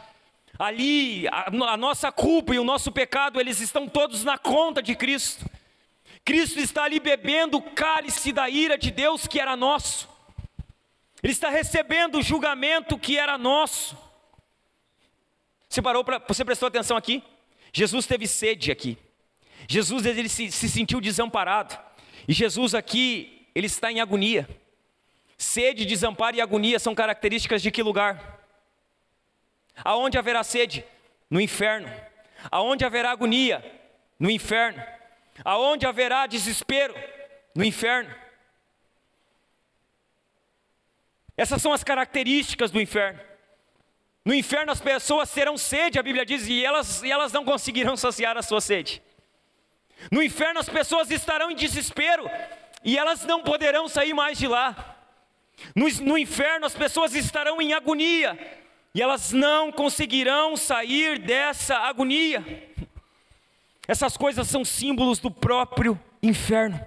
Ali, a nossa culpa e o nosso pecado, eles estão todos na conta de Cristo. Cristo está ali bebendo o cálice da ira de Deus que era nosso. Ele está recebendo o julgamento que era nosso. Você prestou atenção aqui? Jesus teve sede aqui. Jesus, ele se sentiu desamparado. E Jesus aqui, ele está em agonia. Sede, desamparo e agonia são características de que lugar? Aonde haverá sede? No inferno. Aonde haverá agonia? No inferno. Aonde haverá desespero? No inferno. Essas são as características do inferno. No inferno as pessoas terão sede, a Bíblia diz, e elas não conseguirão saciar a sua sede. No inferno as pessoas estarão em desespero e elas não poderão sair mais de lá. No inferno as pessoas estarão em agonia e elas não conseguirão sair dessa agonia. Essas coisas são símbolos do próprio inferno.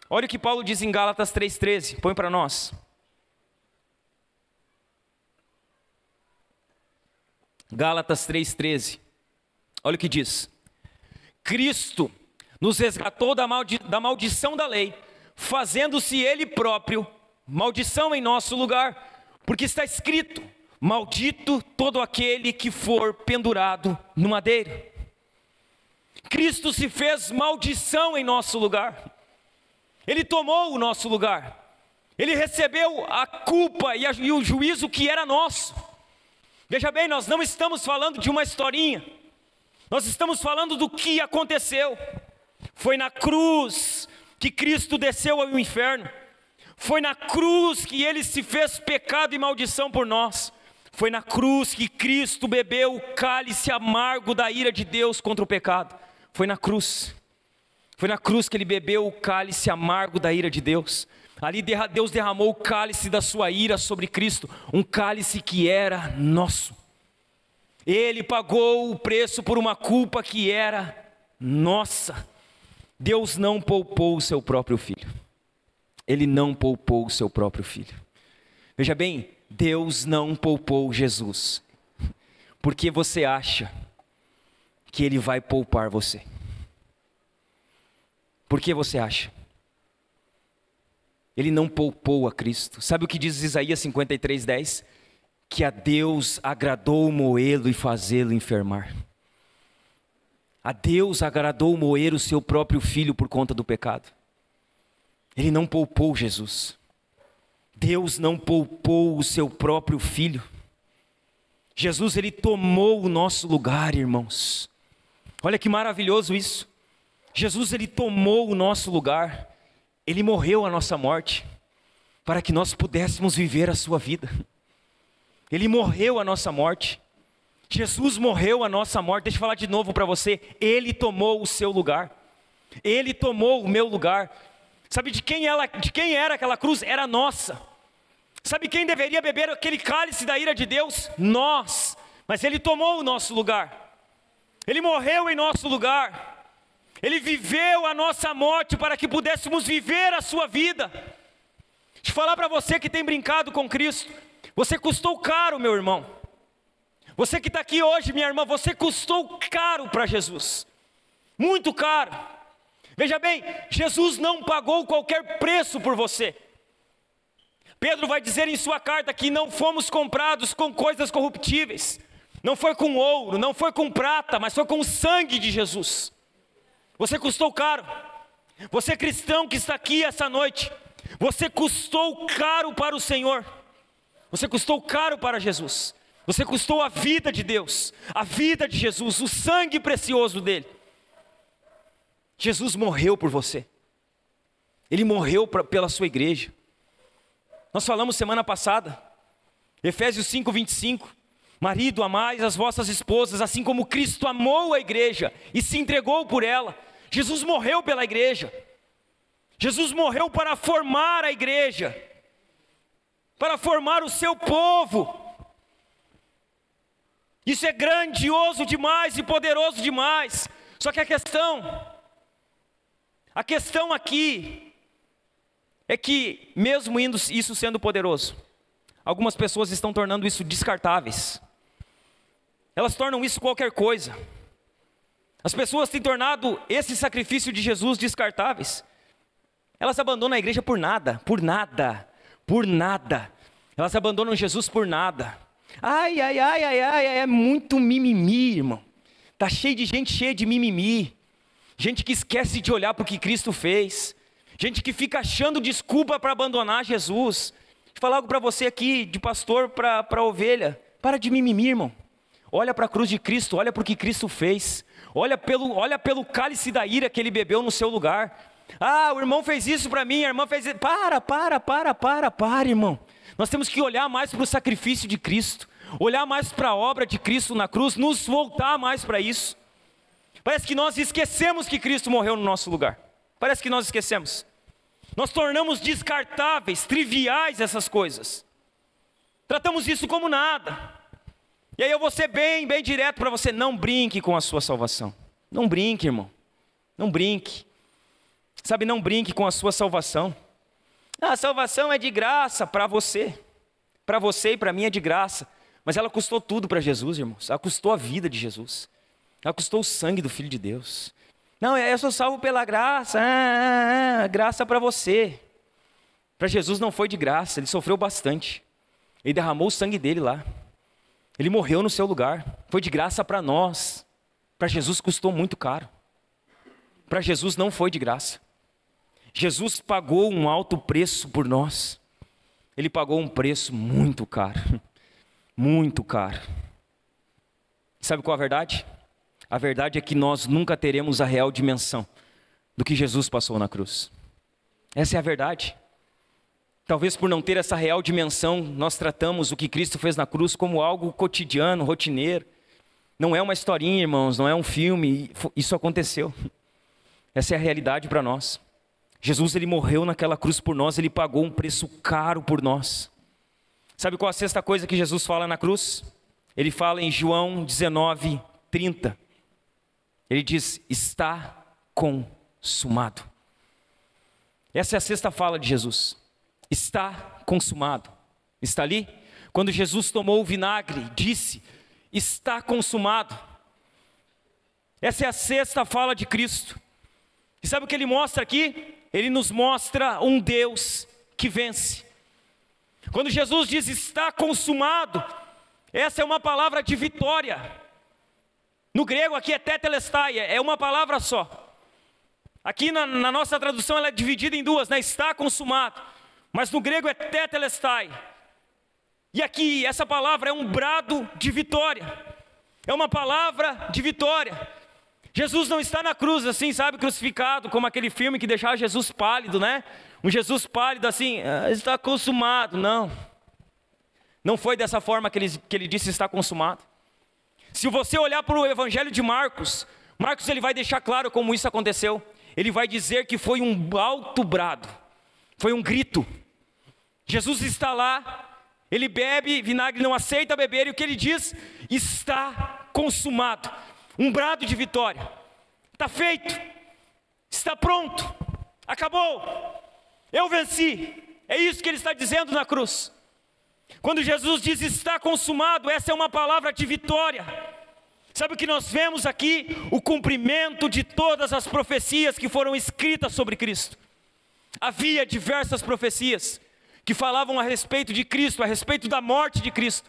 Olha o que Paulo diz em Gálatas 3,13, põe para nós. Gálatas 3,13, olha o que diz: Cristo nos resgatou da maldição da lei, fazendo-se Ele próprio maldição em nosso lugar, porque está escrito: maldito todo aquele que for pendurado no madeiro. Cristo se fez maldição em nosso lugar, Ele tomou o nosso lugar, Ele recebeu a culpa e o juízo que era nosso. Veja bem, nós não estamos falando de uma historinha, nós estamos falando do que aconteceu. Foi na cruz que Cristo desceu ao inferno, foi na cruz que Ele se fez pecado e maldição por nós, foi na cruz que Cristo bebeu o cálice amargo da ira de Deus contra o pecado. Foi na cruz que Ele bebeu o cálice amargo da ira de Deus. Ali Deus derramou o cálice da sua ira sobre Cristo, um cálice que era nosso. Ele pagou o preço por uma culpa que era nossa. Deus não poupou o seu próprio filho. Ele não poupou o seu próprio filho. Veja bem, Deus não poupou Jesus, porque você acha que Ele vai poupar você. Por que você acha? Ele não poupou a Cristo. Sabe o que diz Isaías 53:10? Que a Deus agradou moê-lo e fazê-lo enfermar. A Deus agradou moer o seu próprio filho por conta do pecado. Ele não poupou Jesus. Deus não poupou o seu próprio filho. Jesus, Ele tomou o nosso lugar, irmãos. Olha que maravilhoso isso. Jesus, Ele tomou o nosso lugar. Ele morreu a nossa morte, para que nós pudéssemos viver a sua vida. Ele morreu a nossa morte. Jesus morreu a nossa morte. Deixa eu falar de novo para você. Ele tomou o seu lugar. Ele tomou o meu lugar. Sabe de quem era aquela cruz? Era nossa. Sabe quem deveria beber aquele cálice da ira de Deus? Nós. Mas Ele tomou o nosso lugar. Ele morreu em nosso lugar. Ele viveu a nossa morte para que pudéssemos viver a sua vida. Deixa eu falar para você que tem brincado com Cristo. Você custou caro, meu irmão. Você que está aqui hoje, minha irmã, você custou caro para Jesus. Muito caro. Veja bem, Jesus não pagou qualquer preço por você. Pedro vai dizer em sua carta que não fomos comprados com coisas corruptíveis. Não foi com ouro, não foi com prata, mas foi com o sangue de Jesus. Você custou caro. Você cristão que está aqui essa noite, você custou caro para o Senhor. Você custou caro para Jesus. Você custou a vida de Deus, a vida de Jesus, o sangue precioso dele. Jesus morreu por você. Ele morreu pela sua igreja. Nós falamos semana passada, Efésios 5:25. Marido, amai as vossas esposas, assim como Cristo amou a igreja e se entregou por ela. Jesus morreu pela igreja. Jesus morreu para formar a igreja, para formar o seu povo. Isso é grandioso demais e poderoso demais. Só que a questão aqui é que, mesmo isso sendo poderoso, algumas pessoas estão tornando isso descartáveis. Elas tornam isso qualquer coisa. As pessoas têm tornado esse sacrifício de Jesus descartáveis. Elas abandonam a igreja por nada, por nada, por nada. Elas abandonam Jesus por nada. Ai, é muito mimimi, irmão. Está cheio de gente cheia de mimimi. Gente que esquece de olhar para o que Cristo fez. Gente que fica achando desculpa para abandonar Jesus. Deixa eu falar algo para você aqui, de pastor para ovelha. Para de mimimi, irmão. Olha para a cruz de Cristo, olha para o que Cristo fez. Olha pelo cálice da ira que Ele bebeu no seu lugar. Ah, o irmão fez isso para mim, a irmã fez isso. Para, irmão. Nós temos que olhar mais para o sacrifício de Cristo. Olhar mais para a obra de Cristo na cruz. Nos voltar mais para isso. Parece que nós esquecemos que Cristo morreu no nosso lugar. Parece que nós esquecemos. Nós tornamos descartáveis, triviais essas coisas. Tratamos isso como nada. E aí eu vou ser bem direto para você. Não brinque com a sua salvação. Não brinque, irmão. Não brinque. Sabe, não brinque com a sua salvação. A salvação é de graça para você. Para você e para mim é de graça. Mas ela custou tudo para Jesus, irmãos. Ela custou a vida de Jesus. Ela custou o sangue do Filho de Deus. Não, eu sou salvo pela graça. Graça para você. Para Jesus não foi de graça. Ele sofreu bastante. Ele derramou o sangue dele lá. Ele morreu no seu lugar. Foi de graça para nós. Para Jesus custou muito caro. Para Jesus não foi de graça. Jesus pagou um alto preço por nós. Ele pagou um preço muito caro. Muito caro. Sabe qual a verdade? A verdade é que nós nunca teremos a real dimensão do que Jesus passou na cruz. Essa é a verdade. Talvez por não ter essa real dimensão, nós tratamos o que Cristo fez na cruz como algo cotidiano, rotineiro. Não é uma historinha, irmãos, não é um filme, isso aconteceu. Essa é a realidade para nós. Jesus, ele morreu naquela cruz por nós, ele pagou um preço caro por nós. Sabe qual a sexta coisa que Jesus fala na cruz? Ele fala em João 19:30. Ele diz, está consumado. Essa é a sexta fala de Jesus. Está consumado. Está ali? Quando Jesus tomou o vinagre, disse, está consumado. Essa é a sexta fala de Cristo. E sabe o que ele mostra aqui? Ele nos mostra um Deus que vence. Quando Jesus diz está consumado, essa é uma palavra de vitória. No grego aqui é tetelestai, é uma palavra só. Aqui na nossa tradução ela é dividida em duas, né? Está consumado. Mas no grego é tetelestai. E aqui essa palavra é um brado de vitória. É uma palavra de vitória. Jesus não está na cruz assim, sabe, crucificado, como aquele filme que deixava Jesus pálido, né? Um Jesus pálido assim, está consumado, não. Não foi dessa forma que ele disse está consumado. Se você olhar para o Evangelho de Marcos, ele vai deixar claro como isso aconteceu. Ele vai dizer que foi um alto brado, foi um grito. Jesus está lá, ele bebe vinagre, não aceita beber, e o que ele diz? Está consumado. Um brado de vitória. Está feito, está pronto, acabou, eu venci. É isso que ele está dizendo na cruz. Quando Jesus diz está consumado, essa é uma palavra de vitória. Sabe o que nós vemos aqui? O cumprimento de todas as profecias que foram escritas sobre Cristo. Havia diversas profecias que falavam a respeito de Cristo, a respeito da morte de Cristo.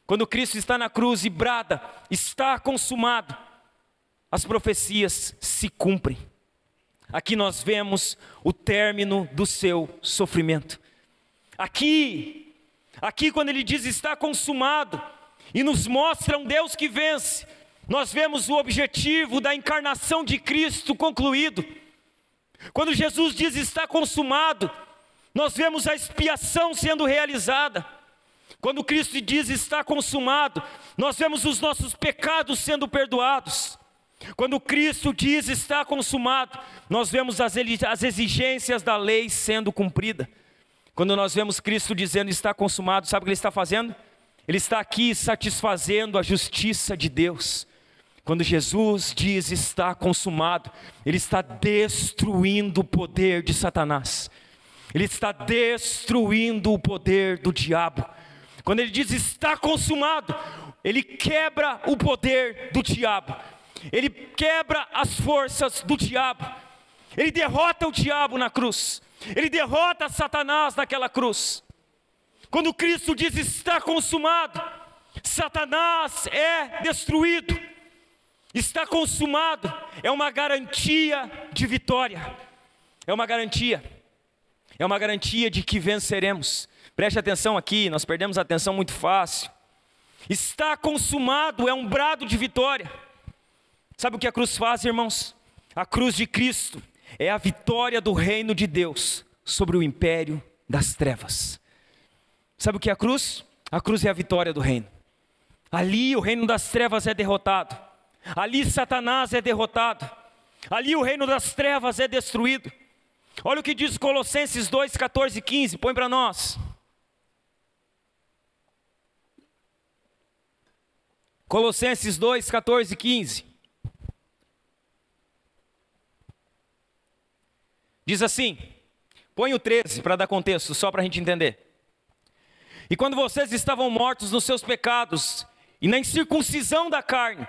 Quando Cristo está na cruz e brada, está consumado, as profecias se cumprem. Aqui nós vemos o término do seu sofrimento. Aqui quando ele diz está consumado, e nos mostra um Deus que vence, nós vemos o objetivo da encarnação de Cristo concluído. Quando Jesus diz está consumado, nós vemos a expiação sendo realizada. Quando Cristo diz está consumado, nós vemos os nossos pecados sendo perdoados. Quando Cristo diz está consumado, nós vemos as exigências da lei sendo cumprida. Quando nós vemos Cristo dizendo está consumado, sabe o que Ele está fazendo? Ele está aqui satisfazendo a justiça de Deus. Quando Jesus diz está consumado, Ele está destruindo o poder de Satanás. Ele está destruindo o poder do diabo. Quando Ele diz está consumado, Ele quebra o poder do diabo. Ele quebra as forças do diabo. Ele derrota o diabo na cruz. Ele derrota Satanás naquela cruz. Quando Cristo diz está consumado, Satanás é destruído. Está consumado é uma garantia de vitória. É uma garantia de que venceremos. Preste atenção aqui, nós perdemos a atenção muito fácil. Está consumado é um brado de vitória. Sabe o que a cruz faz, irmãos? A cruz de Cristo é a vitória do reino de Deus sobre o império das trevas. Sabe o que é a cruz? A cruz é a vitória do reino. Ali o reino das trevas é derrotado. Ali Satanás é derrotado. Ali o reino das trevas é destruído. Olha o que diz Colossenses 2, 14 e 15, põe para nós. Colossenses 2, 14 e 15. Diz assim, põe o 13 para dar contexto, só para a gente entender. E quando vocês estavam mortos nos seus pecados e na incircuncisão da carne,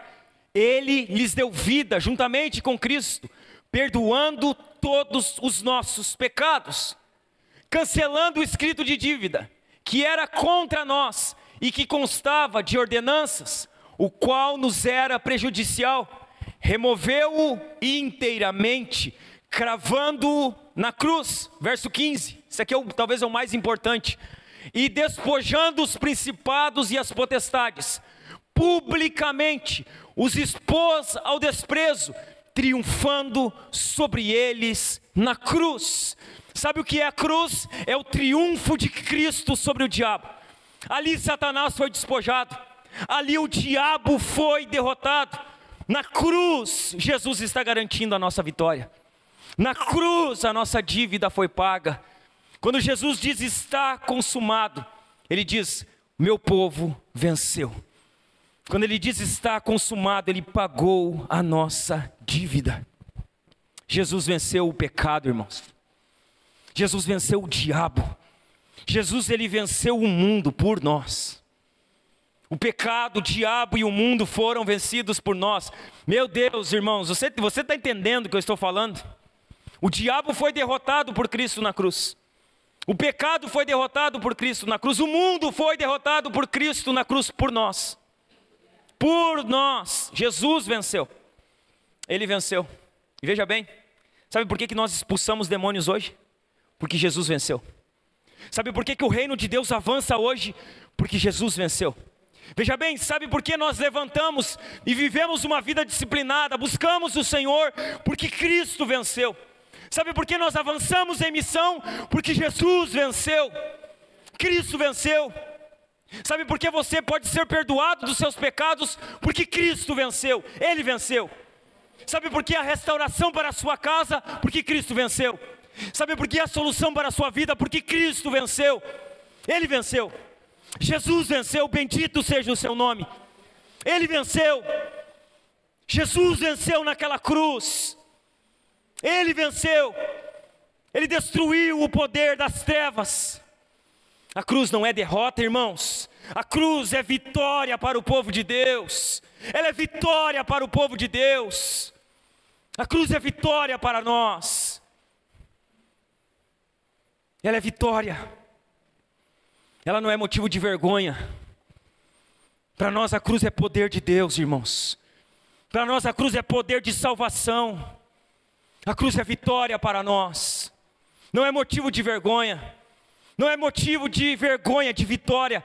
Ele lhes deu vida juntamente com Cristo, perdoando todos os nossos pecados, cancelando o escrito de dívida, que era contra nós e que constava de ordenanças, o qual nos era prejudicial, removeu-o inteiramente, cravando-o na cruz. Verso 15, isso aqui talvez é o mais importante. E despojando os principados e as potestades, publicamente os expôs ao desprezo, triunfando sobre eles na cruz. Sabe o que é a cruz? É o triunfo de Cristo sobre o diabo. Ali Satanás foi despojado, ali o diabo foi derrotado. Na cruz, Jesus está garantindo a nossa vitória. Na cruz, a nossa dívida foi paga. Quando Jesus diz está consumado, Ele diz, meu povo venceu. Quando Ele diz está consumado, Ele pagou a nossa dívida. Jesus venceu o pecado, irmãos. Jesus venceu o diabo. Jesus, Ele venceu o mundo por nós. O pecado, o diabo e o mundo foram vencidos por nós. Meu Deus, irmãos, você está entendendo o que eu estou falando? O diabo foi derrotado por Cristo na cruz. O pecado foi derrotado por Cristo na cruz. O mundo foi derrotado por Cristo na cruz por nós. Por nós. Jesus venceu. Ele venceu. E veja bem, sabe por que nós expulsamos demônios hoje? Porque Jesus venceu. Sabe por que o reino de Deus avança hoje? Porque Jesus venceu. Veja bem, sabe por que nós levantamos e vivemos uma vida disciplinada, buscamos o Senhor? Porque Cristo venceu. Sabe por que nós avançamos em missão? Porque Jesus venceu. Cristo venceu. Sabe por que você pode ser perdoado dos seus pecados? Porque Cristo venceu, Ele venceu. Sabe por que a restauração para a sua casa? Porque Cristo venceu. Sabe por que a solução para a sua vida? Porque Cristo venceu, Ele venceu. Jesus venceu, bendito seja o seu nome. Ele venceu. Jesus venceu naquela cruz. Ele venceu. Ele destruiu o poder das trevas. A cruz não é derrota, irmãos. A cruz é vitória para o povo de Deus. Ela é vitória para o povo de Deus. A cruz é vitória para nós. Ela é vitória. Ela não é motivo de vergonha. Para nós a cruz é poder de Deus, irmãos. Para nós a cruz é poder de salvação. A cruz é vitória para nós. Não é motivo de vergonha. Não é motivo de vergonha, de vitória.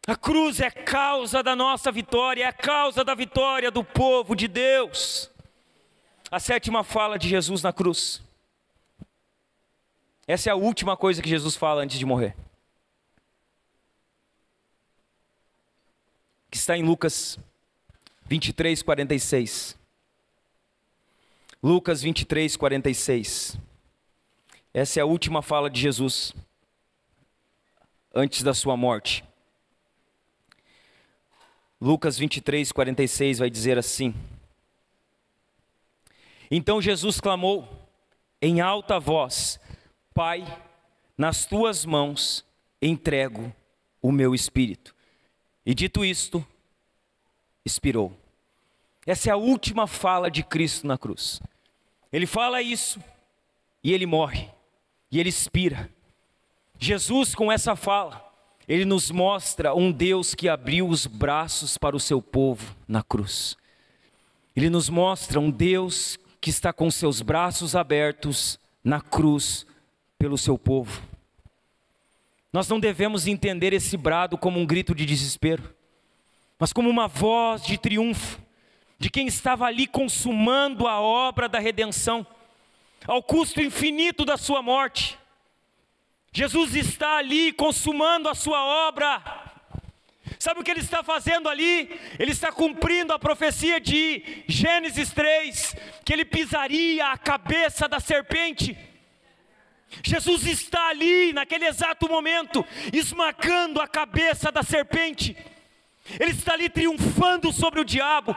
A cruz é causa da nossa vitória, é a causa da vitória do povo de Deus. A sétima fala de Jesus na cruz. Essa é a última coisa que Jesus fala antes de morrer. Que está em Lucas 23, 46. Lucas 23, 46. Essa é a última fala de Jesus antes da sua morte. Lucas 23, 46 vai dizer assim: Então Jesus clamou em alta voz: Pai, nas tuas mãos entrego o meu espírito. E dito isto, expirou. Essa é a última fala de Cristo na cruz. Ele fala isso e ele morre, e ele expira. Jesus, com essa fala, ele nos mostra um Deus que abriu os braços para o seu povo na cruz. Ele nos mostra um Deus que está com seus braços abertos na cruz pelo seu povo. Nós não devemos entender esse brado como um grito de desespero, mas como uma voz de triunfo, de quem estava ali consumando a obra da redenção, ao custo infinito da sua morte. Jesus está ali consumando a sua obra. Sabe o que ele está fazendo ali? Ele está cumprindo a profecia de Gênesis 3, que ele pisaria a cabeça da serpente. Jesus está ali, naquele exato momento, esmagando a cabeça da serpente. Ele está ali triunfando sobre o diabo.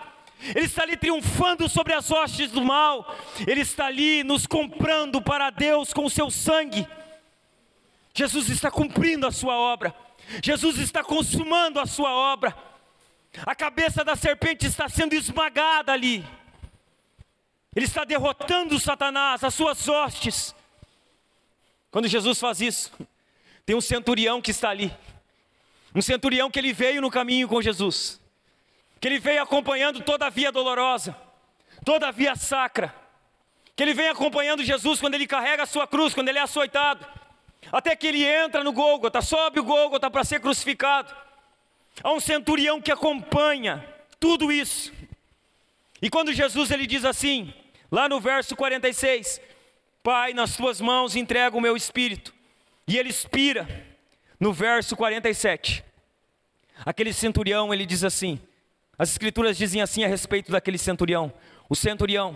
Ele está ali triunfando sobre as hostes do mal. Ele está ali nos comprando para Deus com o seu sangue. Jesus está cumprindo a sua obra. Jesus está consumando a sua obra. A cabeça da serpente está sendo esmagada ali. Ele está derrotando Satanás, as suas hostes. Quando Jesus faz isso, tem um centurião que está ali. Um centurião que ele veio no caminho com Jesus. Que ele veio acompanhando toda a via dolorosa, toda a via sacra. Que ele vem acompanhando Jesus quando ele carrega a sua cruz, quando ele é açoitado. Até que ele entra no Gólgota, sobe o Gólgota para ser crucificado. Há um centurião que acompanha tudo isso. E quando Jesus ele diz assim, lá no verso 46, Pai, nas tuas mãos entrego o meu espírito. E ele expira no verso 47. Aquele centurião ele diz assim, as escrituras dizem assim a respeito daquele centurião. O centurião,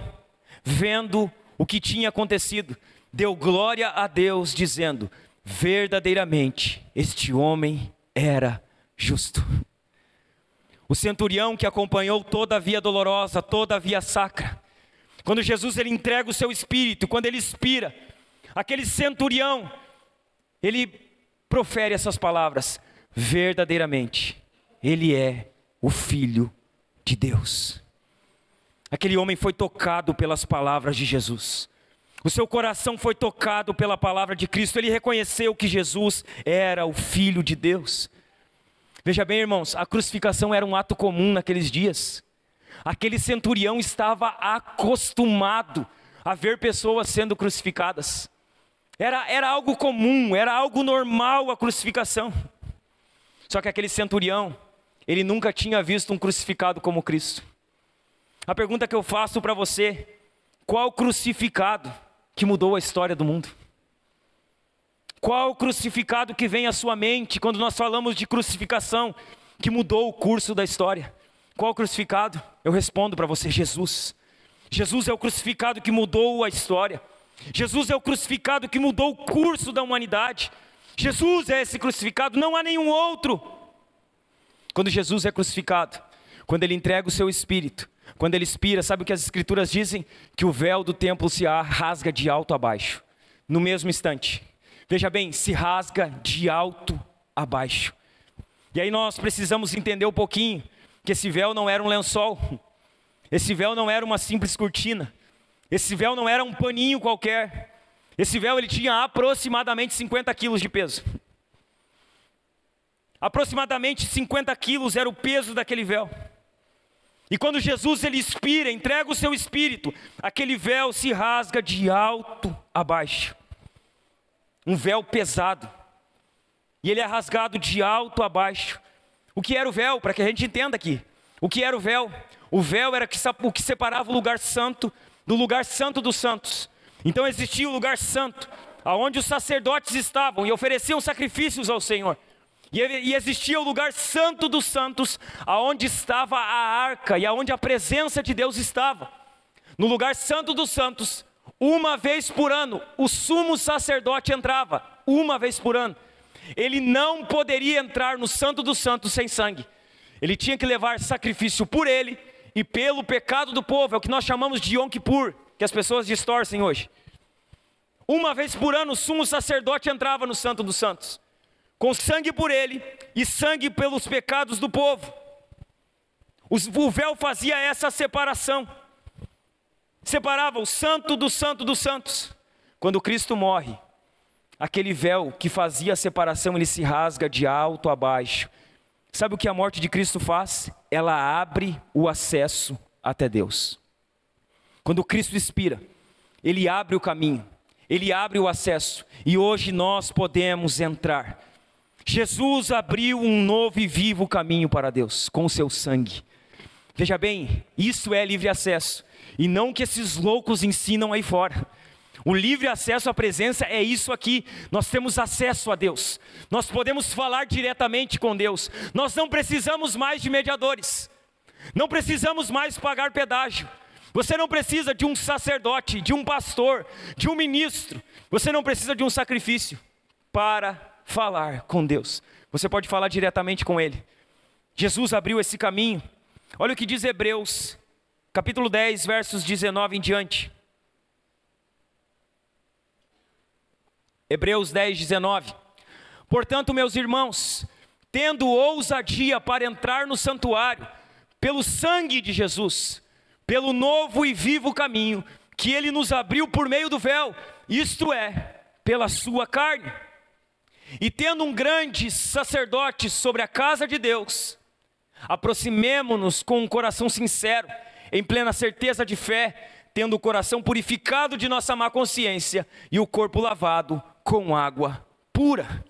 vendo o que tinha acontecido, deu glória a Deus, dizendo, verdadeiramente este homem era justo. O centurião que acompanhou toda a via dolorosa, toda a via sacra. Quando Jesus ele entrega o seu espírito, quando ele expira, aquele centurião, ele profere essas palavras, verdadeiramente, ele é o Filho de Deus. Aquele homem foi tocado pelas palavras de Jesus. O seu coração foi tocado pela palavra de Cristo. Ele reconheceu que Jesus era o Filho de Deus. Veja bem, irmãos, a crucificação era um ato comum naqueles dias. Aquele centurião estava acostumado a ver pessoas sendo crucificadas. Era algo comum, era algo normal a crucificação. Só que aquele centurião, ele nunca tinha visto um crucificado como Cristo. A pergunta que eu faço para você, qual crucificado que mudou a história do mundo? Qual o crucificado que vem à sua mente quando nós falamos de crucificação que mudou o curso da história? Qual o crucificado? Eu respondo para você: Jesus. Jesus é o crucificado que mudou a história. Jesus é o crucificado que mudou o curso da humanidade. Jesus é esse crucificado, não há nenhum outro. Quando Jesus é crucificado, quando Ele entrega o seu Espírito, quando Ele expira, sabe o que as Escrituras dizem? Que o véu do templo se rasga de alto a baixo, no mesmo instante. Veja bem, se rasga de alto a baixo. E aí nós precisamos entender um pouquinho, que esse véu não era um lençol, esse véu não era uma simples cortina, esse véu não era um paninho qualquer. Esse véu ele tinha aproximadamente 50 quilos de peso. Aproximadamente 50 quilos era o peso daquele véu. E quando Jesus ele expira, entrega o seu Espírito, aquele véu se rasga de alto a baixo. Um véu pesado. E ele é rasgado de alto a baixo. O que era o véu? Para que a gente entenda aqui. O que era o véu? O véu era o que separava o lugar santo do lugar santo dos santos. Então existia o lugar santo, aonde os sacerdotes estavam e ofereciam sacrifícios ao Senhor. E existia o lugar santo dos santos, aonde estava a arca e aonde a presença de Deus estava. No lugar santo dos santos, uma vez por ano, o sumo sacerdote entrava, uma vez por ano. Ele não poderia entrar no santo dos santos sem sangue. Ele tinha que levar sacrifício por ele e pelo pecado do povo. É o que nós chamamos de Yom Kippur, que as pessoas distorcem hoje. Uma vez por ano o sumo sacerdote entrava no santo dos santos, com sangue por ele e sangue pelos pecados do povo. O véu fazia essa separação, separava o santo do santo dos santos. Quando Cristo morre, aquele véu que fazia a separação, ele se rasga de alto a baixo. Sabe o que a morte de Cristo faz? Ela abre o acesso até Deus. Quando Cristo expira, Ele abre o caminho, Ele abre o acesso, e hoje nós podemos entrar. Jesus abriu um novo e vivo caminho para Deus, com o seu sangue. Veja bem, isso é livre acesso, e não que esses loucos ensinam aí fora. O livre acesso à presença é isso aqui. Nós temos acesso a Deus, nós podemos falar diretamente com Deus, nós não precisamos mais de mediadores, não precisamos mais pagar pedágio. Você não precisa de um sacerdote, de um pastor, de um ministro, você não precisa de um sacrifício para falar com Deus, você pode falar diretamente com Ele. Jesus abriu esse caminho. Olha o que diz Hebreus, capítulo 10, versos 19 em diante. Hebreus 10, 19. Portanto, meus irmãos, tendo ousadia para entrar no santuário, pelo sangue de Jesus, pelo novo e vivo caminho, que Ele nos abriu por meio do véu, isto é, pela sua carne. E tendo um grande sacerdote sobre a casa de Deus, aproximemo-nos com um coração sincero, em plena certeza de fé, tendo o coração purificado de nossa má consciência e o corpo lavado com água pura.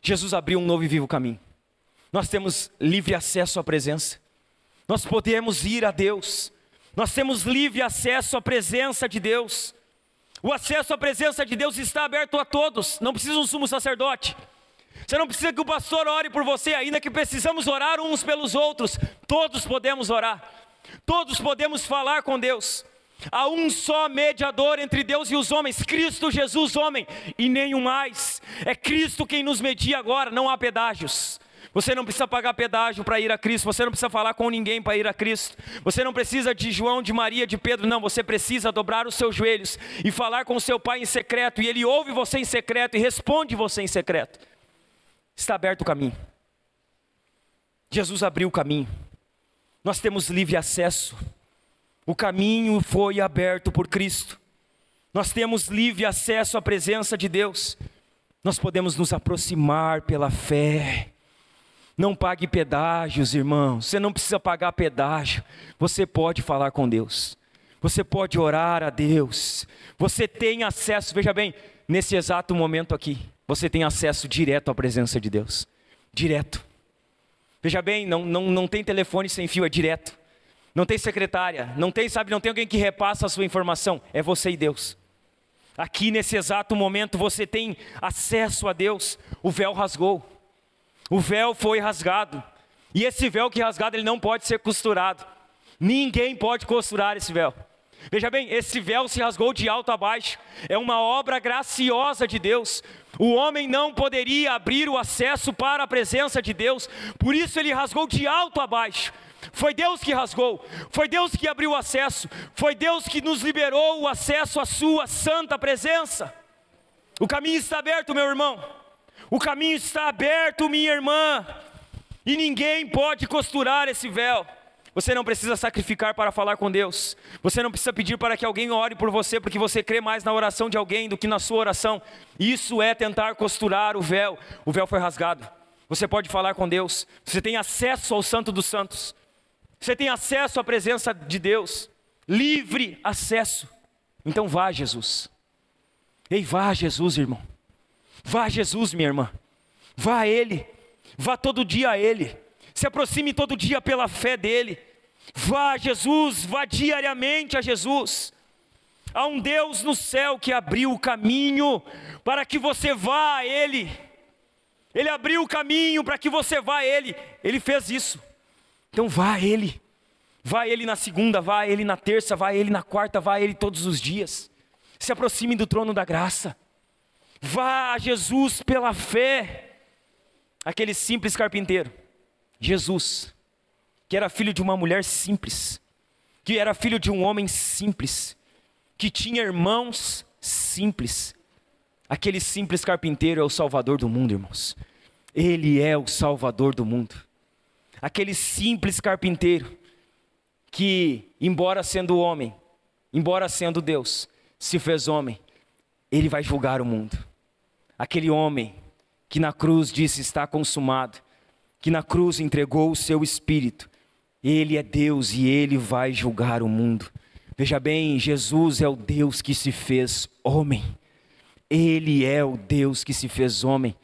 Jesus abriu um novo e vivo caminho. Nós temos livre acesso à presença. Nós podemos ir a Deus. Nós temos livre acesso à presença de Deus. O acesso à presença de Deus está aberto a todos. Não precisa um sumo sacerdote. Você não precisa que o pastor ore por você, ainda que precisamos orar uns pelos outros. Todos podemos orar. Todos podemos falar com Deus. Há um só mediador entre Deus e os homens, Cristo Jesus, homem, e nenhum mais. É Cristo quem nos media agora, não há pedágios. Você não precisa pagar pedágio para ir a Cristo, você não precisa falar com ninguém para ir a Cristo. Você não precisa de João, de Maria, de Pedro, não. Você precisa dobrar os seus joelhos e falar com o seu Pai em secreto, e Ele ouve você em secreto e responde você em secreto. Está aberto o caminho. Jesus abriu o caminho. Nós temos livre acesso. O caminho foi aberto por Cristo. Nós temos livre acesso à presença de Deus. Nós podemos nos aproximar pela fé. Não pague pedágios, irmãos. Você não precisa pagar pedágio. Você pode falar com Deus. Você pode orar a Deus. Você tem acesso, veja bem, nesse exato momento aqui, você tem acesso direto à presença de Deus. Direto. Veja bem, não tem telefone sem fio, é direto. Não tem secretária, não tem alguém que repassa a sua informação, é você e Deus. Aqui nesse exato momento você tem acesso a Deus. O véu rasgou. O véu foi rasgado. E esse véu que é rasgado, ele não pode ser costurado. Ninguém pode costurar esse véu. Veja bem, esse véu se rasgou de alto a baixo. É uma obra graciosa de Deus. O homem não poderia abrir o acesso para a presença de Deus. Por isso ele rasgou de alto a baixo. Foi Deus que rasgou. Foi Deus que abriu o acesso. Foi Deus que nos liberou o acesso à sua santa presença. O caminho está aberto, meu irmão. O caminho está aberto, minha irmã. E ninguém pode costurar esse véu. Você não precisa sacrificar para falar com Deus. Você não precisa pedir para que alguém ore por você, porque você crê mais na oração de alguém do que na sua oração. Isso é tentar costurar o véu. O véu foi rasgado. Você pode falar com Deus. Você tem acesso ao Santo dos Santos. Você tem acesso à presença de Deus. Livre acesso. Então vá a Jesus. Ei, vá a Jesus, irmão. Vá a Jesus, minha irmã. Vá a Ele. Vá todo dia a Ele. Se aproxime todo dia pela fé dEle. Vá a Jesus, vá diariamente a Jesus. Há um Deus no céu que abriu o caminho para que você vá a Ele. Ele abriu o caminho para que você vá a Ele. Ele fez isso. Então vá a Ele. Vá a Ele na segunda, vá a Ele na terça, vá a Ele na quarta, vá a Ele todos os dias. Se aproxime do trono da graça. Vá a Jesus pela fé. Aquele simples carpinteiro, Jesus, que era filho de uma mulher simples, que era filho de um homem simples, que tinha irmãos simples. Aquele simples carpinteiro é o Salvador do mundo, irmãos. Ele é o Salvador do mundo. Aquele simples carpinteiro que, embora sendo homem, embora sendo Deus, se fez homem, ele vai julgar o mundo. Aquele homem que na cruz disse está consumado, que na cruz entregou o seu espírito, ele é Deus e ele vai julgar o mundo. Veja bem, Jesus é o Deus que se fez homem. Ele é o Deus que se fez homem.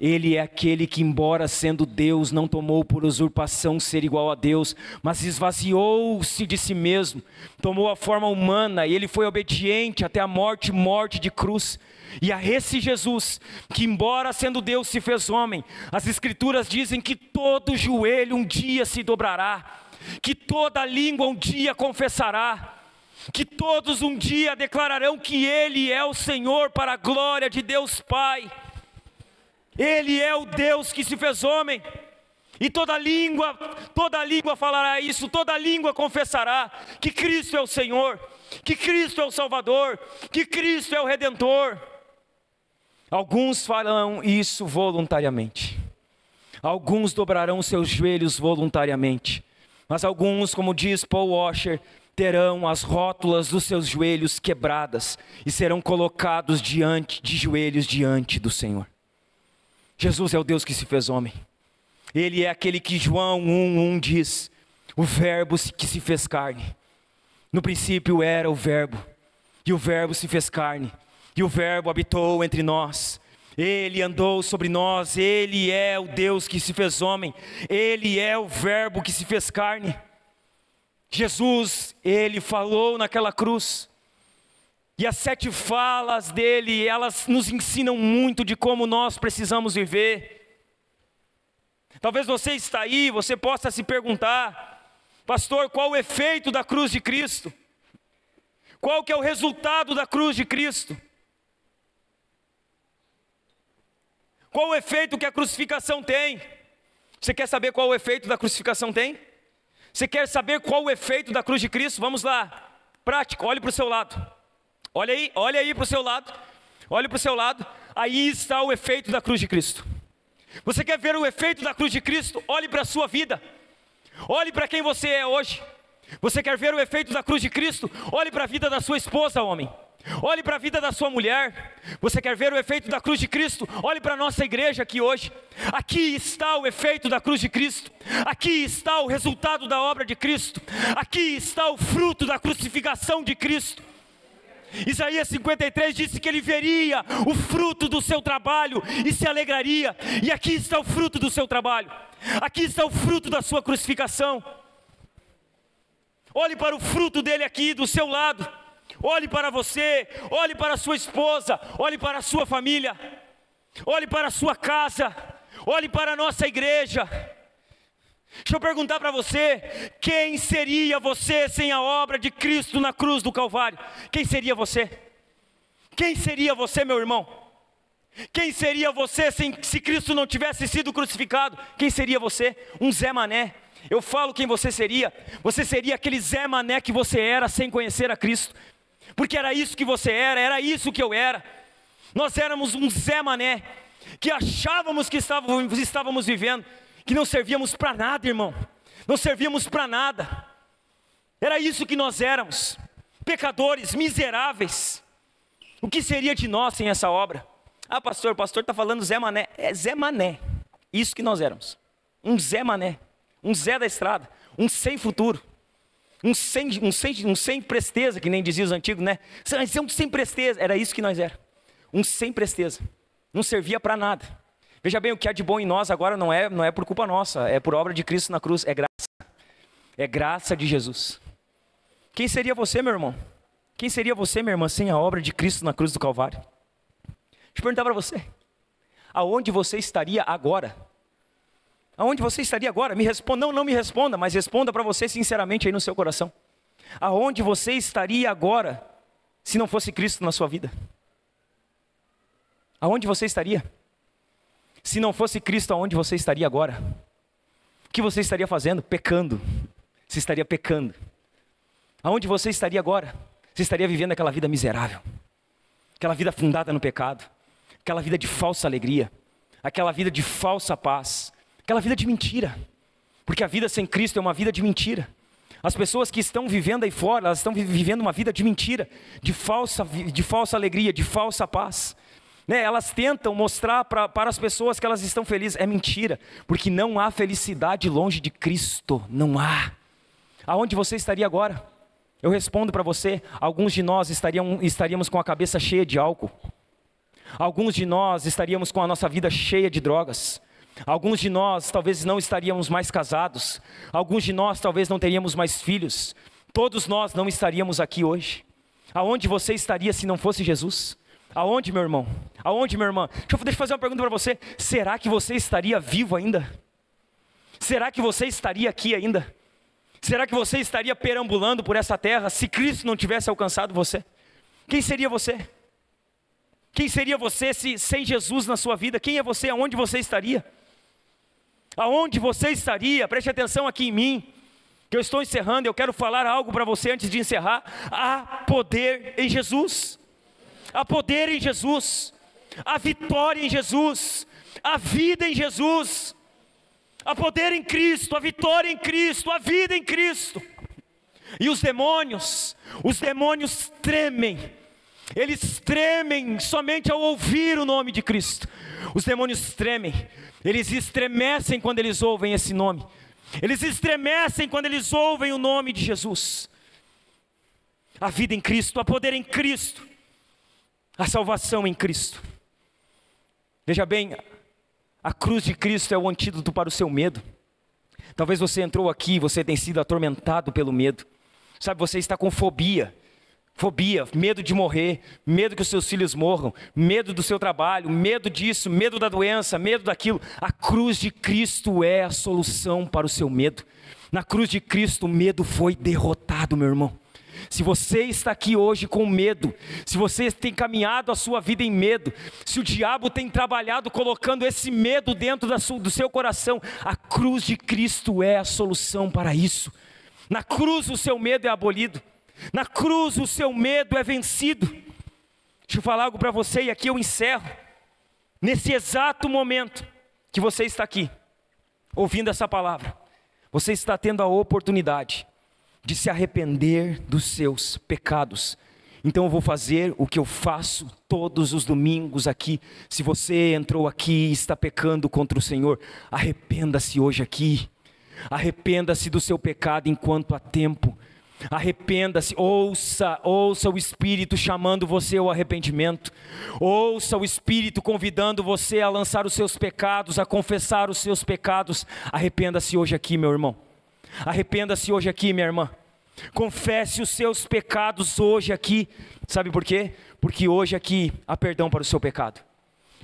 Ele é aquele que, embora sendo Deus, não tomou por usurpação ser igual a Deus, mas esvaziou-se de si mesmo, tomou a forma humana e ele foi obediente até a morte de cruz. E a esse Jesus, que embora sendo Deus se fez homem, as Escrituras dizem que todo joelho um dia se dobrará, que toda língua um dia confessará, que todos um dia declararão que Ele é o Senhor para a glória de Deus Pai. Ele é o Deus que se fez homem. E toda língua falará isso, toda língua confessará que Cristo é o Senhor, que Cristo é o Salvador, que Cristo é o Redentor. Alguns farão isso voluntariamente. Alguns dobrarão seus joelhos voluntariamente. Mas alguns, como diz Paul Washer, terão as rótulas dos seus joelhos quebradas e serão colocados de joelhos diante do Senhor. Jesus é o Deus que se fez homem. Ele é aquele que João 1:1 diz, o verbo que se fez carne. No princípio era o verbo, e o verbo se fez carne, e o verbo habitou entre nós. Ele andou sobre nós, Ele é o Deus que se fez homem. Ele é o verbo que se fez carne. Jesus, Ele falou naquela cruz. E as 7 falas dele, elas nos ensinam muito de como nós precisamos viver. Talvez você está aí, você possa se perguntar, pastor, qual o efeito da cruz de Cristo? Qual que é o resultado da cruz de Cristo? Qual o efeito que a crucificação tem? Você quer saber qual o efeito da crucificação tem? Você quer saber qual o efeito da cruz de Cristo? Vamos lá, prático, olhe para o seu lado. Olha aí para o seu lado. Olhe para o seu lado. Aí está o efeito da cruz de Cristo. Você quer ver o efeito da cruz de Cristo? Olhe para a sua vida. Olhe para quem você é hoje. Você quer ver o efeito da cruz de Cristo? Olhe para a vida da sua esposa, homem. Olhe para a vida da sua mulher. Você quer ver o efeito da cruz de Cristo? Olhe para a nossa igreja aqui hoje. Aqui está o efeito da cruz de Cristo. Aqui está o resultado da obra de Cristo. Aqui está o fruto da crucificação de Cristo. Isaías 53 disse que ele veria o fruto do seu trabalho e se alegraria. E aqui está o fruto do seu trabalho. Aqui está o fruto da sua crucificação. Olhe para o fruto dele aqui do seu lado. Olhe para você, olhe para a sua esposa, olhe para a sua família, olhe para a sua casa, olhe para a nossa igreja. Deixa eu perguntar para você, quem seria você sem a obra de Cristo na cruz do Calvário? Quem seria você? Quem seria você, meu irmão? Quem seria você se Cristo não tivesse sido crucificado? Quem seria você? Um Zé Mané. Eu falo quem você seria. Você seria aquele Zé Mané que você era sem conhecer a Cristo. Porque era isso que você era isso que eu era. Nós éramos um Zé Mané, que achávamos que estávamos vivendo, que não servíamos para nada, irmão. Não servíamos para nada. Era isso que nós éramos. Pecadores, miseráveis. O que seria de nós sem essa obra? Ah, pastor, o pastor está falando Zé Mané. É Zé Mané. Isso que nós éramos. Um Zé Mané. Um Zé da estrada. Um sem futuro. Um sem presteza, que nem diziam os antigos, né? Um sem presteza. Era isso que nós éramos. Um sem presteza. Não servia para nada. Veja bem, o que há de bom em nós agora não é por culpa nossa. É por obra de Cristo na cruz. É graça. É graça de Jesus. Quem seria você, meu irmão? Quem seria você, minha irmã, sem a obra de Cristo na cruz do Calvário? Deixa eu perguntar para você. Aonde você estaria agora? Aonde você estaria agora? Me responda, não me responda, mas responda para você sinceramente aí no seu coração. Aonde você estaria agora, se não fosse Cristo na sua vida? Aonde você estaria? Se não fosse Cristo, aonde você estaria agora? O que você estaria fazendo? Pecando. Você estaria pecando. Aonde você estaria agora? Você estaria vivendo aquela vida miserável, aquela vida fundada no pecado, aquela vida de falsa alegria, aquela vida de falsa paz, aquela vida de mentira, porque a vida sem Cristo é uma vida de mentira. As pessoas que estão vivendo aí fora, elas estão vivendo uma vida de mentira, de falsa alegria, de falsa paz, né? Elas tentam mostrar para as pessoas que elas estão felizes. É mentira, porque não há felicidade longe de Cristo, não há. Aonde você estaria agora? Eu respondo para você, alguns de nós estaríamos com a cabeça cheia de álcool. Alguns de nós estaríamos com a nossa vida cheia de drogas. Alguns de nós talvez não estaríamos mais casados. Alguns de nós talvez não teríamos mais filhos. Todos nós não estaríamos aqui hoje. Aonde você estaria se não fosse Jesus? Aonde, meu irmão? Aonde, minha irmã? Deixa eu fazer uma pergunta para você. Será que você estaria vivo ainda? Será que você estaria aqui ainda? Será que você estaria perambulando por essa terra se Cristo não tivesse alcançado você? Quem seria você? Quem seria você sem Jesus na sua vida? Quem é você? Aonde você estaria? Aonde você estaria? Preste atenção aqui em mim, que eu estou encerrando. Eu quero falar algo para você antes de encerrar. Há poder em Jesus. Há poder em Jesus. Há vitória em Jesus. Há vida em Jesus. Há poder em Cristo, a vitória em Cristo, a vida em Cristo. E os demônios tremem. Eles tremem somente ao ouvir o nome de Cristo. Os demônios tremem. Eles estremecem quando eles ouvem esse nome. Eles estremecem quando eles ouvem o nome de Jesus. A vida em Cristo, a poder em Cristo. A salvação em Cristo. Veja bem, a cruz de Cristo é o antídoto para o seu medo. Talvez você entrou aqui, você tem sido atormentado pelo medo. Sabe, você está com fobia, medo de morrer, medo que os seus filhos morram, medo do seu trabalho, medo disso, medo da doença, medo daquilo. A cruz de Cristo é a solução para o seu medo. Na cruz de Cristo o medo foi derrotado, meu irmão. Se você está aqui hoje com medo, se você tem caminhado a sua vida em medo, se o diabo tem trabalhado colocando esse medo dentro do seu coração, a cruz de Cristo é a solução para isso. Na cruz o seu medo é abolido, na cruz o seu medo é vencido. Deixa eu falar algo para você e aqui eu encerro. Nesse exato momento que você está aqui, ouvindo essa palavra, você está tendo a oportunidade de se arrepender dos seus pecados. Então eu vou fazer o que eu faço todos os domingos aqui. Se você entrou aqui e está pecando contra o Senhor, arrependa-se hoje aqui. Arrependa-se do seu pecado enquanto há tempo. Arrependa-se, ouça o Espírito chamando você ao arrependimento. Ouça o Espírito convidando você a lançar os seus pecados, a confessar os seus pecados. Arrependa-se hoje aqui, meu irmão. Arrependa-se hoje aqui, minha irmã. Confesse os seus pecados hoje aqui. Sabe por quê? Porque hoje aqui há perdão para o seu pecado.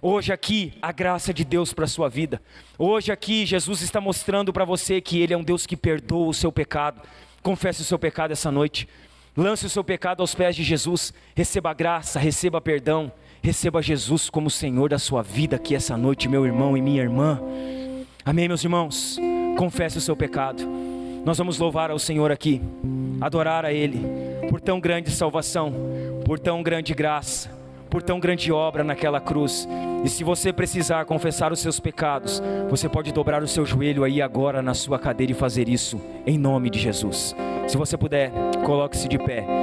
Hoje aqui há graça de Deus para a sua vida. Hoje aqui Jesus está mostrando para você que Ele é um Deus que perdoa o seu pecado. Confesse o seu pecado essa noite. Lance o seu pecado aos pés de Jesus. Receba graça, receba perdão. Receba Jesus como Senhor da sua vida aqui essa noite, meu irmão e minha irmã. Amém, meus irmãos? Confesse o seu pecado. Nós vamos louvar ao Senhor aqui, adorar a Ele, por tão grande salvação, por tão grande graça, por tão grande obra naquela cruz. E se você precisar confessar os seus pecados, você pode dobrar o seu joelho aí agora na sua cadeira e fazer isso, em nome de Jesus. Se você puder, coloque-se de pé.